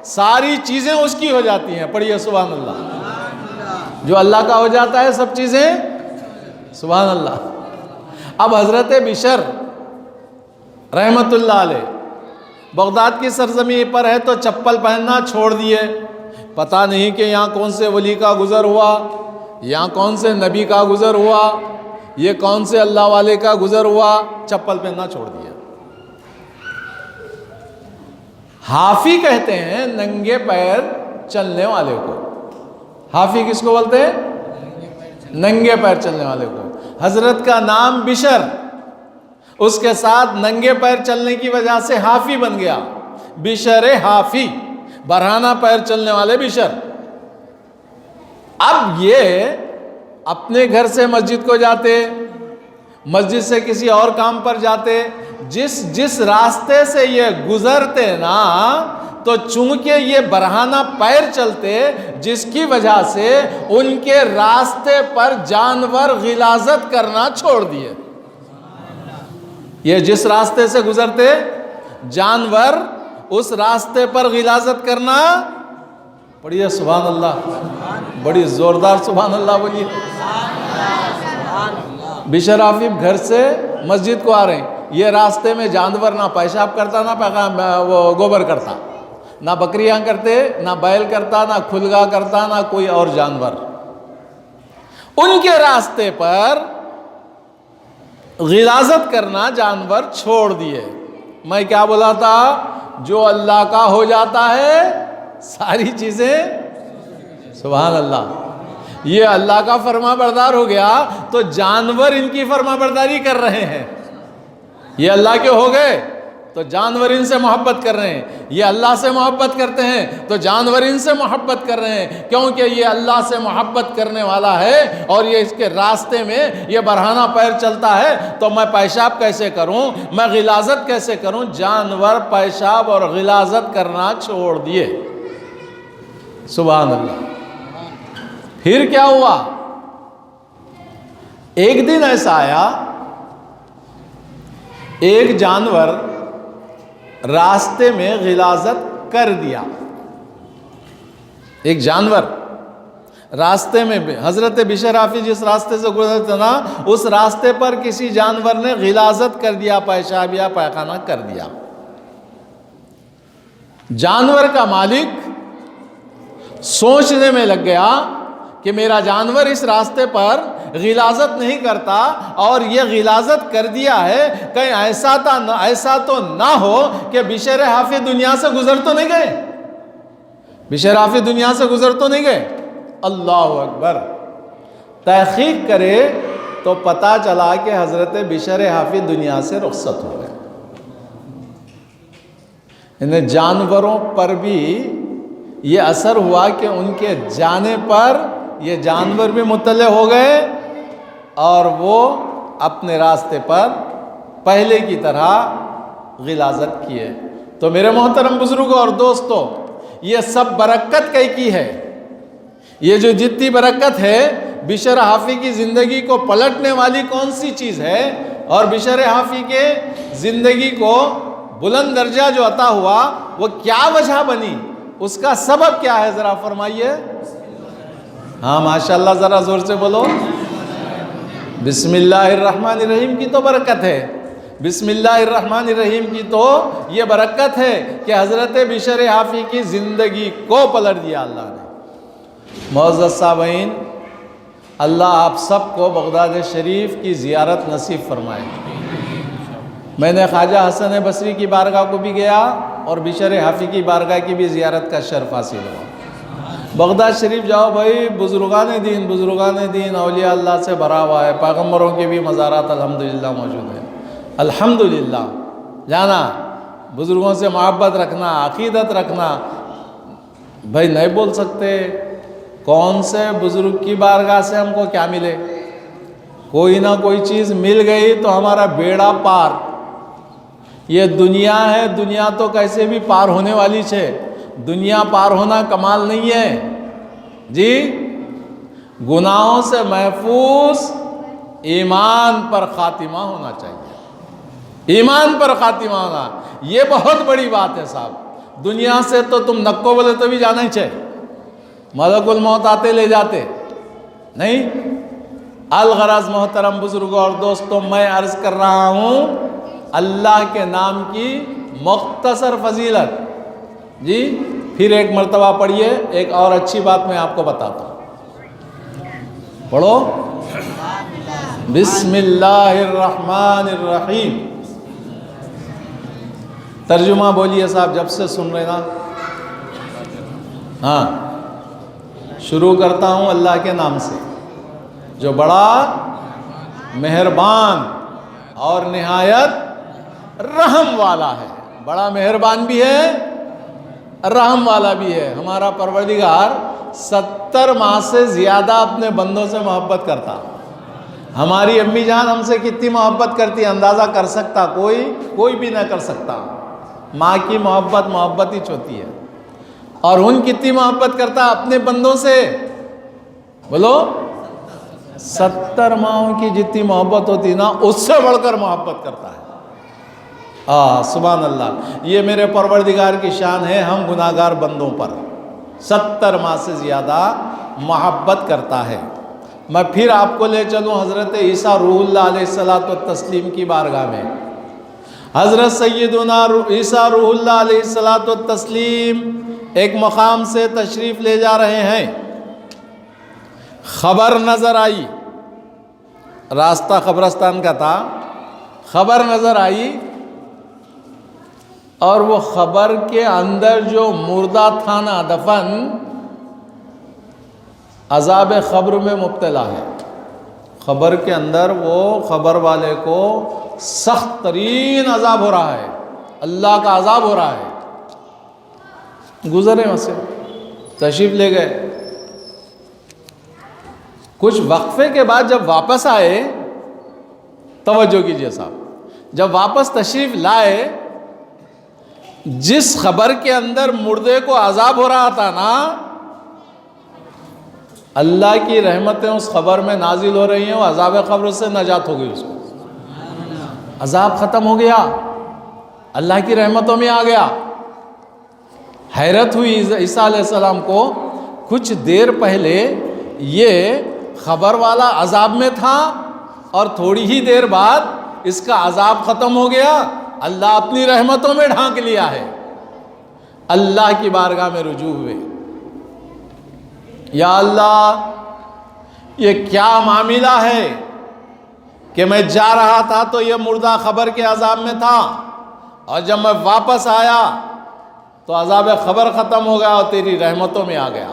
ساری چیزیں اس کی ہو جاتی ہیں، پڑھیے سبحان اللہ۔ جو اللہ کا ہو جاتا ہے سب چیزیں سبحان اللہ۔ اب حضرت بشر رحمت اللہ علیہ بغداد کی سرزمین پر ہے تو چپل پہننا چھوڑ دیے۔ پتہ نہیں کہ یہاں کون سے ولی کا گزر ہوا، یہاں کون سے نبی کا گزر ہوا، یہ کون سے اللہ والے کا گزر ہوا، چپل پہننا چھوڑ دیا۔ حافی کہتے ہیں ننگے پیر چلنے والے کو۔ حافی کس کو بولتے ہیں؟ ننگے پیر چلنے والے کو۔ حضرت کا نام بشر، اس کے ساتھ ننگے پیر چلنے کی وجہ سے حافی بن گیا، بشر حافی، برہنہ پیر چلنے والے بشر۔ اب یہ اپنے گھر سے مسجد کو جاتے، مسجد سے کسی اور کام پر جاتے، جس راستے سے یہ گزرتے نا تو چونکہ یہ برہنہ پیر چلتے، جس کی وجہ سے ان کے راستے پر جانور غلاظت کرنا چھوڑ دیے۔ یہ جس راستے سے گزرتے جانور اس راستے پر غلاظت کرنا، پڑھیے سبحان اللہ، بڑی زوردار سبحان اللہ بولیے۔ بشر حافی گھر سے مسجد کو آ رہے ہیں، یہ راستے میں جانور نہ پیشاب کرتا نہ وہ گوبر کرتا، نہ بکریاں کرتے، نہ بیل کرتا، نہ کھلگا کرتا، نہ کوئی اور جانور۔ ان کے راستے پر غلاظت کرنا جانور چھوڑ دیے۔ میں کیا بولا تھا؟ جو اللہ کا ہو جاتا ہے ساری چیزیں سبحان اللہ۔ یہ اللہ کا فرما بردار ہو گیا تو جانور ان کی فرما برداری کر رہے ہیں۔ یہ اللہ کے ہو گئے تو جانور ان سے محبت کر رہے ہیں، یہ اللہ سے محبت کرتے ہیں تو جانور ان سے محبت کر رہے ہیں، کیونکہ یہ اللہ سے محبت کرنے والا ہے اور یہ اس کے راستے میں یہ برہنہ پیر چلتا ہے تو میں پیشاب کیسے کروں، میں غلاظت کیسے کروں؟ جانور پیشاب اور غلاظت کرنا چھوڑ دیے۔ سبحان اللہ۔ پھر کیا ہوا؟ ایک دن ایسا آیا، ایک جانور راستے میں غلاظت کر دیا، ایک جانور راستے میں حضرت بشر حافی جس راستے سے گزرتے نا اس راستے پر کسی جانور نے غلاظت کر دیا، پیشاب یا پیخانہ کر دیا. جانور کا مالک سوچنے میں لگ گیا کہ میرا جانور اس راستے پر غلاظت نہیں کرتا اور یہ غلاظت کر دیا ہے، کہیں ایسا تو نہ ہو کہ بشر حافی دنیا سے گزر تو نہیں گئے، بشر حافی دنیا سے گزر تو نہیں گئے. اللہ اکبر. تحقیق کرے تو پتا چلا کہ حضرت بشر حافی دنیا سے رخصت ہو گئے. انہیں جانوروں پر بھی یہ اثر ہوا کہ ان کے جانے پر یہ جانور بھی مطلع ہو گئے اور وہ اپنے راستے پر پہلے کی طرح غلاظت کیے. تو میرے محترم بزرگوں اور دوستوں، یہ سب برکت کی ہے. یہ جو جتنی برکت ہے، بشر حافی کی زندگی کو پلٹنے والی کون سی چیز ہے اور بشر حافی کے زندگی کو بلند درجہ جو عطا ہوا وہ کیا وجہ بنی، اس کا سبب کیا ہے، ذرا فرمائیے. ہاں ماشاءاللہ، ذرا زور سے بولو. بسم اللہ الرحمن الرحیم کی تو برکت ہے. بسم اللہ الرحمن الرحیم کی تو یہ برکت ہے کہ حضرت بشر حافی کی زندگی کو پلٹ دیا اللہ نے. معزز سامعین، اللہ آپ سب کو بغداد شریف کی زیارت نصیب فرمائے. میں نے خواجہ حسن بصری کی بارگاہ کو بھی گیا اور بشر حافی کی بارگاہ کی بھی زیارت کا شرف حاصل ہوا. بغداد شریف جاؤ بھائی، بزرگان دین اولیاء اللہ سے بھرا ہوا ہے، پیغمبروں کے بھی مزارات الحمدللہ موجود ہیں. الحمدللہ جانا، بزرگوں سے محبت رکھنا، عقیدت رکھنا. بھائی نہیں بول سکتے کون سے بزرگ کی بارگاہ سے ہم کو کیا ملے، کوئی نہ کوئی چیز مل گئی تو ہمارا بیڑا پار. یہ دنیا ہے، دنیا تو کیسے بھی پار ہونے والی ہے. دنیا پار ہونا کمال نہیں ہے جی. گناہوں سے محفوظ ایمان پر خاتمہ ہونا چاہیے. ایمان پر خاتمہ ہونا یہ بہت بڑی بات ہے صاحب. دنیا سے تو تم نکو بولے تو بھی جانا ہی چاہیے، ملک الموت آتے لے جاتے نہیں. الغرض محترم بزرگوں اور دوستوں، میں عرض کر رہا ہوں اللہ کے نام کی مختصر فضیلت جی. پھر ایک مرتبہ پڑھیے. ایک اور اچھی بات میں آپ کو بتاتا ہوں، پڑھو. بسم اللہ الرحمن الرحیم. ترجمہ بولیے صاحب جب سے سن رہے نا. ہاں، شروع کرتا ہوں اللہ کے نام سے جو بڑا مہربان اور نہایت رحم والا ہے. بڑا مہربان بھی ہے، رحم والا بھی ہے. ہمارا پروردگار 70 ماہ سے زیادہ اپنے بندوں سے محبت کرتا. ہماری امی جان ہم سے کتنی محبت کرتی ہے اندازہ کر سکتا کوئی بھی نہ کر سکتا. ماں کی محبت ہی ہوتی ہے. اور ان کتنی محبت کرتا اپنے بندوں سے، بولو 70 ماہوں کی جتنی محبت ہوتی نا اس سے بڑھ کر محبت کرتا ہے. سبحان اللہ. یہ میرے پروردگار کی شان ہے. ہم گناہگار بندوں پر 70 ماہ سے زیادہ محبت کرتا ہے. میں پھر آپ کو لے چلوں حضرت عیسیٰ روح اللہ علیہ الصلوۃ والتسلیم کی بارگاہ میں. حضرت سیدنا عیسیٰ روح اللہ علیہ الصلوۃ والتسلیم ایک مقام سے تشریف لے جا رہے ہیں. خبر نظر آئی، راستہ قبرستان کا تھا. خبر نظر آئی اور وہ خبر کے اندر جو مردہ تھا نا دفن، عذاب قبر میں مبتلا ہے. خبر کے اندر وہ خبر والے کو سخت ترین عذاب ہو رہا ہے، اللہ کا عذاب ہو رہا ہے. گزرے وہاں سے، تشریف لے گئے. کچھ وقفے کے بعد جب واپس آئے، توجہ کیجئے صاحب، جب واپس تشریف لائے، جس خبر کے اندر مردے کو عذاب ہو رہا تھا نا، اللہ کی رحمتیں اس خبر میں نازل ہو رہی ہیں. وہ عذاب قبر سے نجات ہو گئی، اس کو عذاب ختم ہو گیا، اللہ کی رحمتوں میں آ گیا. حیرت ہوئی عیسیٰ علیہ السلام کو. کچھ دیر پہلے یہ خبر والا عذاب میں تھا اور تھوڑی ہی دیر بعد اس کا عذاب ختم ہو گیا، اللہ اپنی رحمتوں میں ڈھانک لیا ہے، اللہ کی بارگاہ میں رجوع ہوئے، یا اللہ یہ کیا معاملہ ہے کہ میں جا رہا تھا تو یہ مردہ خبر کے عذاب میں تھا، اور جب میں واپس آیا تو عذاب خبر ختم ہو گیا اور تیری رحمتوں میں آ گیا۔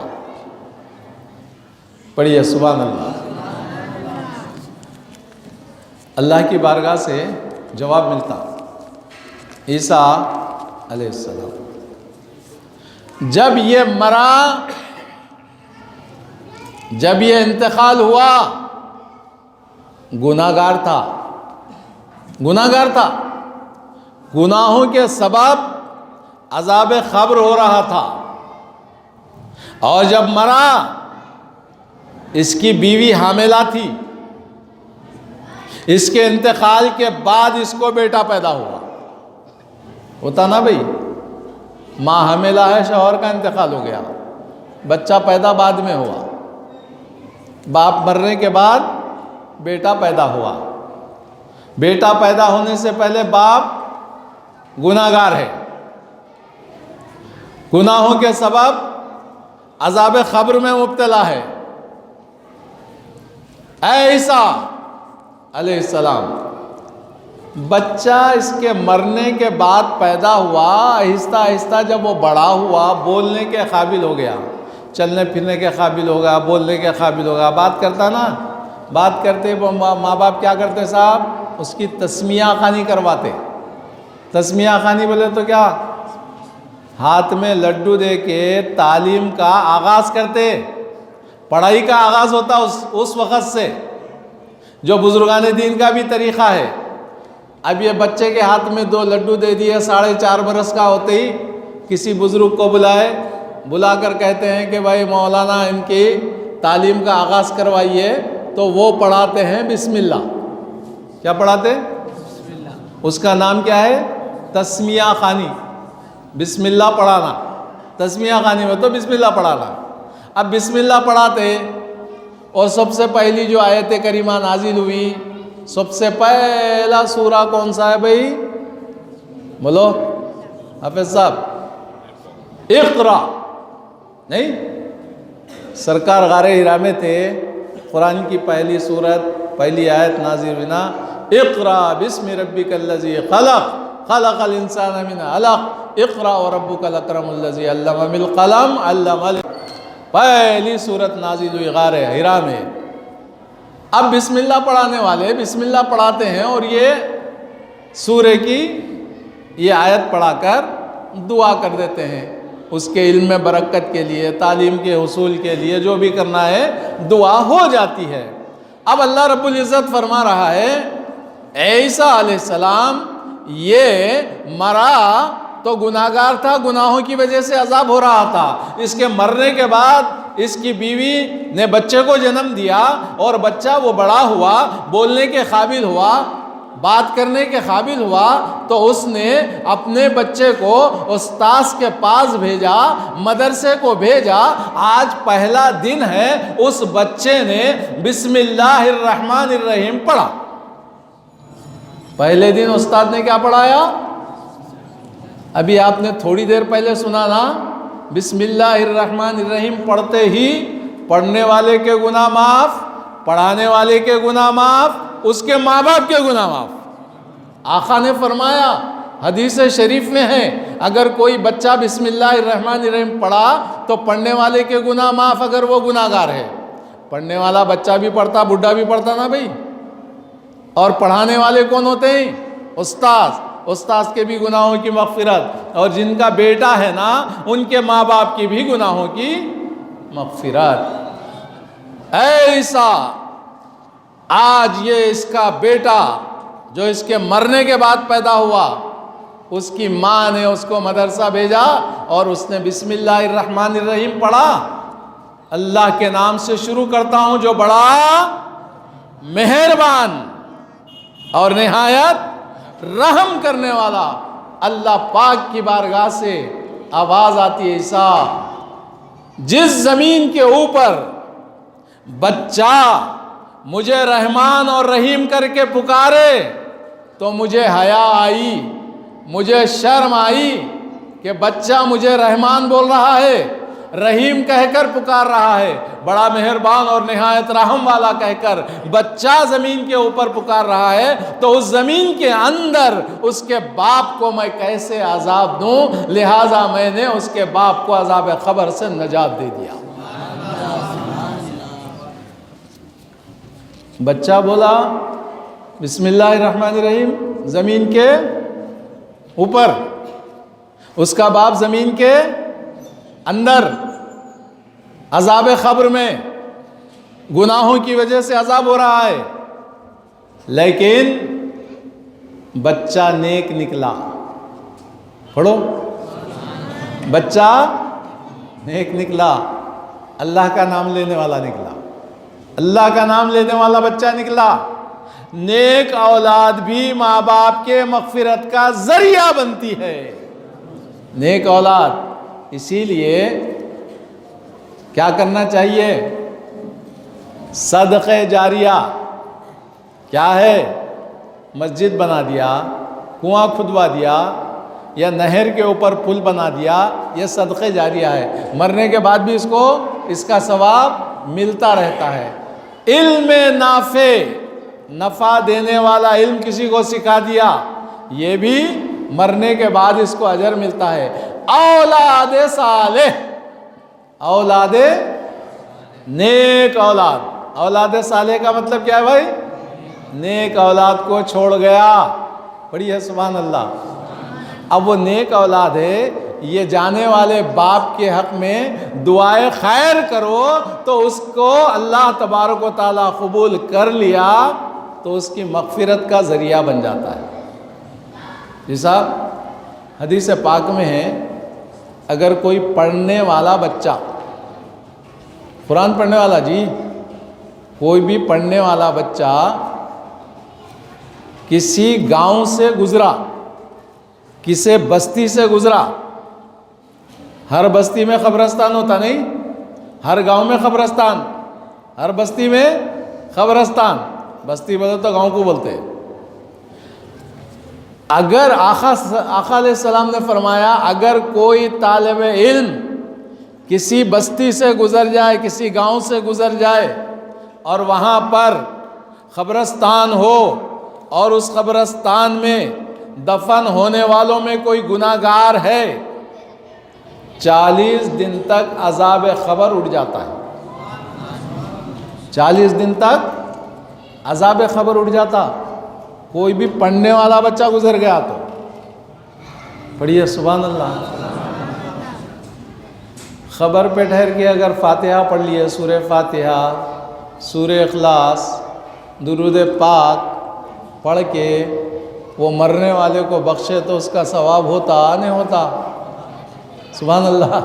پڑھیے سبحان اللہ۔ اللہ کی بارگاہ سے جواب ملتا، عیسیٰ علیہ السلام جب یہ مرا، جب یہ انتقال ہوا، گناہگار تھا، گناہگار تھا، گناہوں کے سبب عذاب قبر ہو رہا تھا، اور جب مرا اس کی بیوی حاملہ تھی، اس کے انتقال کے بعد اس کو بیٹا پیدا ہوا، ہوتا نا بھئی، ماں حاملہ ہے، شوہر کا انتقال ہو گیا، بچہ پیدا بعد میں ہوا، باپ مرنے کے بعد بیٹا پیدا ہوا، بیٹا پیدا ہونے سے پہلے باپ گناہگار ہے، گناہوں کے سبب عذاب قبر میں مبتلا ہے۔ اے عیسیٰ علیہ السلام، بچہ اس کے مرنے کے بعد پیدا ہوا، آہستہ آہستہ جب وہ بڑا ہوا، بولنے کے قابل ہو گیا، چلنے پھرنے کے قابل ہو گیا، بولنے کے قابل ہو گیا، بات کرتا نا، بات کرتے وہ ماں باپ کیا کرتے صاحب، اس کی تسمیہ خوانی کرواتے۔ تسمیہ خوانی بولے تو کیا، ہاتھ میں لڈو دے کے تعلیم کا آغاز کرتے، پڑھائی کا آغاز ہوتا اس وقت سے، جو بزرگان دین کا بھی طریقہ ہے۔ اب یہ بچے کے ہاتھ میں 2 لڈو دے دیے، 4.5 برس کا ہوتے ہی کسی بزرگ کو بلا کر کہتے ہیں کہ بھائی مولانا ان کی تعلیم کا آغاز کروائیے، تو وہ پڑھاتے ہیں بسم اللہ۔ کیا پڑھاتے؟ بسم اللہ۔ اس کا نام کیا ہے؟ تسمیہ خوانی، بسم اللہ پڑھانا، تسمیہ خوانی میں تو بسم اللہ پڑھانا۔ اب بسم اللہ پڑھاتے، اور سب سے پہلی جو آیت کریمہ نازل ہوئی، سب سے پہلا سورہ کون سا ہے بھائی؟ بولو حافظ صاحب، اقرا، نہیں؟ سرکار غار ہرا میں تھے، قرآن کی پہلی سورت، پہلی آیت نازل ہوئی نا، اقرا بسم ربک الذی خلق، خلق الانسان من علق، اقرا وربک الاکرم الذی علم بالقلم، علم پہلی سورت نازل ہوئی غار ہرا میں۔ اب بسم اللہ پڑھانے والے بسم اللہ پڑھاتے ہیں، اور یہ سورہ کی یہ آیت پڑھا کر دعا کر دیتے ہیں، اس کے علم میں برکت کے لیے، تعلیم کے حصول کے لیے، جو بھی کرنا ہے دعا ہو جاتی ہے۔ اب اللہ رب العزت فرما رہا ہے، اے عیسیٰ علیہ السلام، یہ مرا تو گناہگار تھا، گناہوں کی وجہ سے عذاب ہو رہا تھا، اس کے مرنے کے بعد اس کی بیوی نے بچے کو جنم دیا، اور بچہ وہ بڑا ہوا، بولنے کے قابل ہوا، بات کرنے کے قابل ہوا، تو اس نے اپنے بچے کو استاذ کے پاس بھیجا، مدرسے کو بھیجا۔ آج پہلا دن ہے، اس بچے نے بسم اللہ الرحمن الرحیم پڑھا۔ پہلے دن استاد نے کیا پڑھایا؟ ابھی آپ نے تھوڑی دیر پہلے سنا نا، بسم اللہ الرحمن الرحیم پڑھتے ہی پڑھنے والے کے گناہ معاف، پڑھانے والے کے گناہ معاف، اس کے ماں باپ کے گناہ معاف۔ آقا نے فرمایا، حدیث شریف میں ہے، اگر کوئی بچہ بسم اللہ الرحمن الرحیم پڑھا تو پڑھنے والے کے گناہ معاف، اگر وہ گناہگار ہے۔ پڑھنے والا بچہ بھی پڑھتا، بڈھا بھی پڑھتا نا بھائی، اور پڑھانے والے کون ہوتے ہیں؟ استاذ، استاذ کے بھی گناہوں کی مغفرت، اور جن کا بیٹا ہے نا، ان کے ماں باپ کی بھی گناہوں کی مغفرت۔ اے عیسیٰ، آج یہ اس کا بیٹا جو اس کے مرنے کے بعد پیدا ہوا، اس کی ماں نے اس کو مدرسہ بھیجا، اور اس نے بسم اللہ الرحمن الرحیم پڑھا۔ اللہ کے نام سے شروع کرتا ہوں جو بڑا مہربان اور نہایت رحم کرنے والا۔ اللہ پاک کی بارگاہ سے آواز آتی ہے، عیسیٰ جس زمین کے اوپر بچہ مجھے رحمان اور رحیم کر کے پکارے تو مجھے حیا آئی، مجھے شرم آئی کہ بچہ مجھے رحمان بول رہا ہے، رحیم کہہ کر پکار رہا ہے، بڑا مہربان اور نہایت رحم والا کہہ کر بچہ زمین کے اوپر پکار رہا ہے، تو اس زمین کے اندر اس کے باپ کو میں کیسے عذاب دوں؟ لہٰذا میں نے اس کے باپ کو عذاب قبر سے نجات دے دیا۔ بچہ بولا بسم اللہ الرحمن الرحیم زمین کے اوپر، اس کا باپ زمین کے اندر عذاب قبر میں گناہوں کی وجہ سے عذاب ہو رہا ہے، لیکن بچہ نیک نکلا۔ پڑھو، بچہ نیک نکلا، اللہ کا نام لینے والا نکلا، اللہ کا نام لینے والا بچہ نکلا۔ نیک اولاد بھی ماں باپ کے مغفرت کا ذریعہ بنتی ہے، نیک اولاد۔ اسی لیے کیا کرنا چاہیے؟ صدقہ جاریہ کیا ہے؟ مسجد بنا دیا، کنواں کھدوا دیا، یا نہر کے اوپر پل بنا دیا، یہ صدقہ جاریہ ہے۔ مرنے کے بعد بھی اس کا ثواب ملتا رہتا ہے۔ علم نافع، نفع دینے والا علم کسی کو سکھا دیا، یہ بھی مرنے کے بعد اس کو اجر ملتا ہے۔ اولاد صالح، اولاد نیک اولاد۔ اولاد صالح کا مطلب کیا ہے بھائی؟ نیک اولاد کو چھوڑ گیا۔ پڑھیے سبحان اللہ۔ اب وہ نیک اولاد ہے، یہ جانے والے باپ کے حق میں دعائے خیر کرو تو اس کو اللہ تبارک و تعالیٰ قبول کر لیا تو اس کی مغفرت کا ذریعہ بن جاتا ہے۔ جیسا حدیث پاک میں ہے، اگر کوئی پڑھنے والا بچہ، قرآن پڑھنے والا جی، کوئی بھی پڑھنے والا بچہ کسی گاؤں سے گزرا، کسی بستی سے گزرا، ہر بستی میں قبرستان ہوتا نہیں، ہر گاؤں میں قبرستان، ہر بستی میں قبرستان، بستی بولے تو گاؤں کو بولتے ہیں۔ اگر آقا علیہ السلام نے فرمایا اگر کوئی طالب علم کسی بستی سے گزر جائے، کسی گاؤں سے گزر جائے اور وہاں پر قبرستان ہو اور اس قبرستان میں دفن ہونے والوں میں کوئی گناہ گار ہے، 40 دن تک عذاب قبر اٹھ جاتا ہے۔ 40 دن تک عذاب قبر اٹھ جاتا۔ کوئی بھی پڑھنے والا بچہ گزر گیا تو پڑھیے سبحان اللہ۔ خبر پہ ٹھہر کے اگر فاتحہ پڑھ لیے، سورہ فاتحہ، سورہ اخلاص، درود پاک پڑھ کے وہ مرنے والے کو بخشے تو اس کا ثواب ہوتا نہیں ہوتا؟ سبحان اللہ۔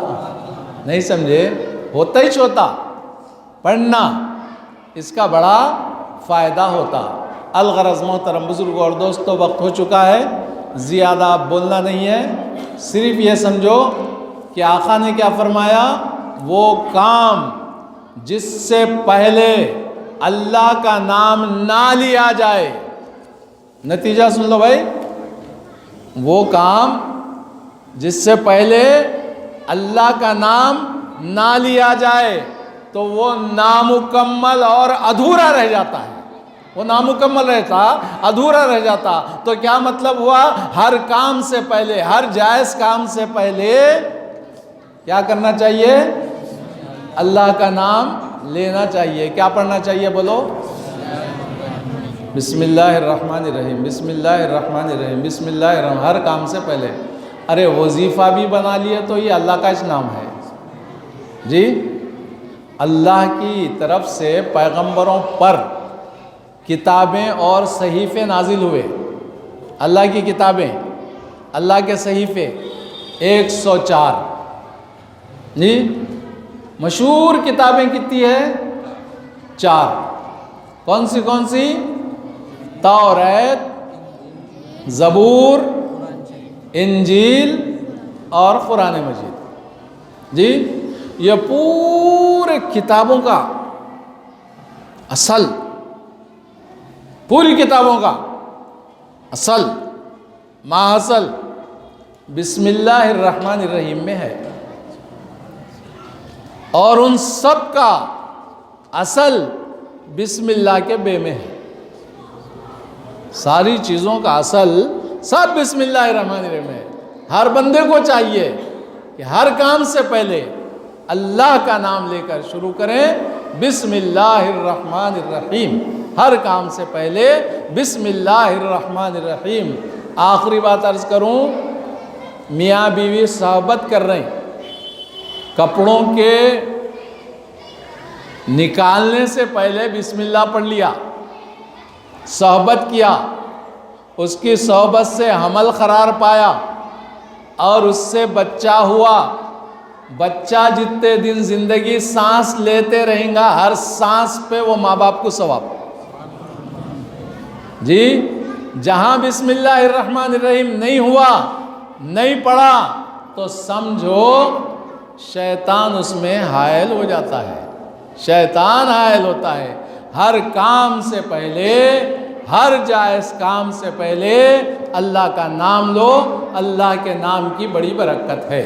نہیں سمجھے؟ ہوتا ہی ہوتا، پڑھنا اس کا بڑا فائدہ ہوتا۔ الغرض محترم بزرگوں اور دوستوں، وقت ہو چکا ہے، زیادہ بولنا نہیں ہے، صرف یہ سمجھو کہ آقا نے کیا فرمایا؟ وہ کام جس سے پہلے اللہ کا نام نہ لیا جائے، نتیجہ سن لو بھائی، وہ کام جس سے پہلے اللہ کا نام نہ لیا جائے تو وہ نامکمل اور ادھورا رہ جاتا ہے۔ وہ نامکمل رہتا، ادھورا رہ جاتا۔ تو کیا مطلب ہوا؟ ہر کام سے پہلے، ہر جائز کام سے پہلے کیا کرنا چاہیے؟ اللہ کا نام لینا چاہیے۔ کیا پڑھنا چاہیے بولو؟ بسم اللہ الرحمن الرحیم، بسم اللہ الرحمن الرحیم، بسم اللہ الرحمن، ہر کام سے پہلے۔ ارے وظیفہ بھی بنا لیے تو یہ اللہ کا اس نام ہے جی۔ اللہ کی طرف سے پیغمبروں پر کتابیں اور صحیفے نازل ہوئے، اللہ کی کتابیں، اللہ کے صحیفے 104 جی۔ مشہور کتابیں کتنی ہیں؟ 4۔ کون سی؟ توریت، زبور، انجیل اور قرآن مجید جی۔ یہ پورے کتابوں کا اصل، پوری کتابوں کا اصل ماحصل بسم اللہ الرحمن الرحیم میں ہے، اور ان سب کا اصل بسم اللہ کے بے میں ہے۔ ساری چیزوں کا اصل سب بسم اللہ الرحمن الرحیم میں ہے۔ ہر بندے کو چاہیے کہ ہر کام سے پہلے اللہ کا نام لے کر شروع کریں، بسم اللہ الرحمن الرحیم، ہر کام سے پہلے بسم اللہ الرحمن الرحیم۔ آخری بات عرض کروں، میاں بیوی صحبت کر رہے ہیں، کپڑوں کے نکالنے سے پہلے بسم اللہ پڑھ لیا، صحبت کیا، اس کی صحبت سے حمل قرار پایا اور اس سے بچہ ہوا، بچہ جتنے دن زندگی سانس لیتے رہیں گا، ہر سانس پہ وہ ماں باپ کو ثواب۔ جی جہاں بسم اللہ الرحمن الرحیم نہیں ہوا، نہیں پڑھا، تو سمجھو شیطان اس میں حائل ہو جاتا ہے، شیطان حائل ہوتا ہے۔ ہر کام سے پہلے، ہر جائز کام سے پہلے اللہ کا نام لو، اللہ کے نام کی بڑی برکت ہے۔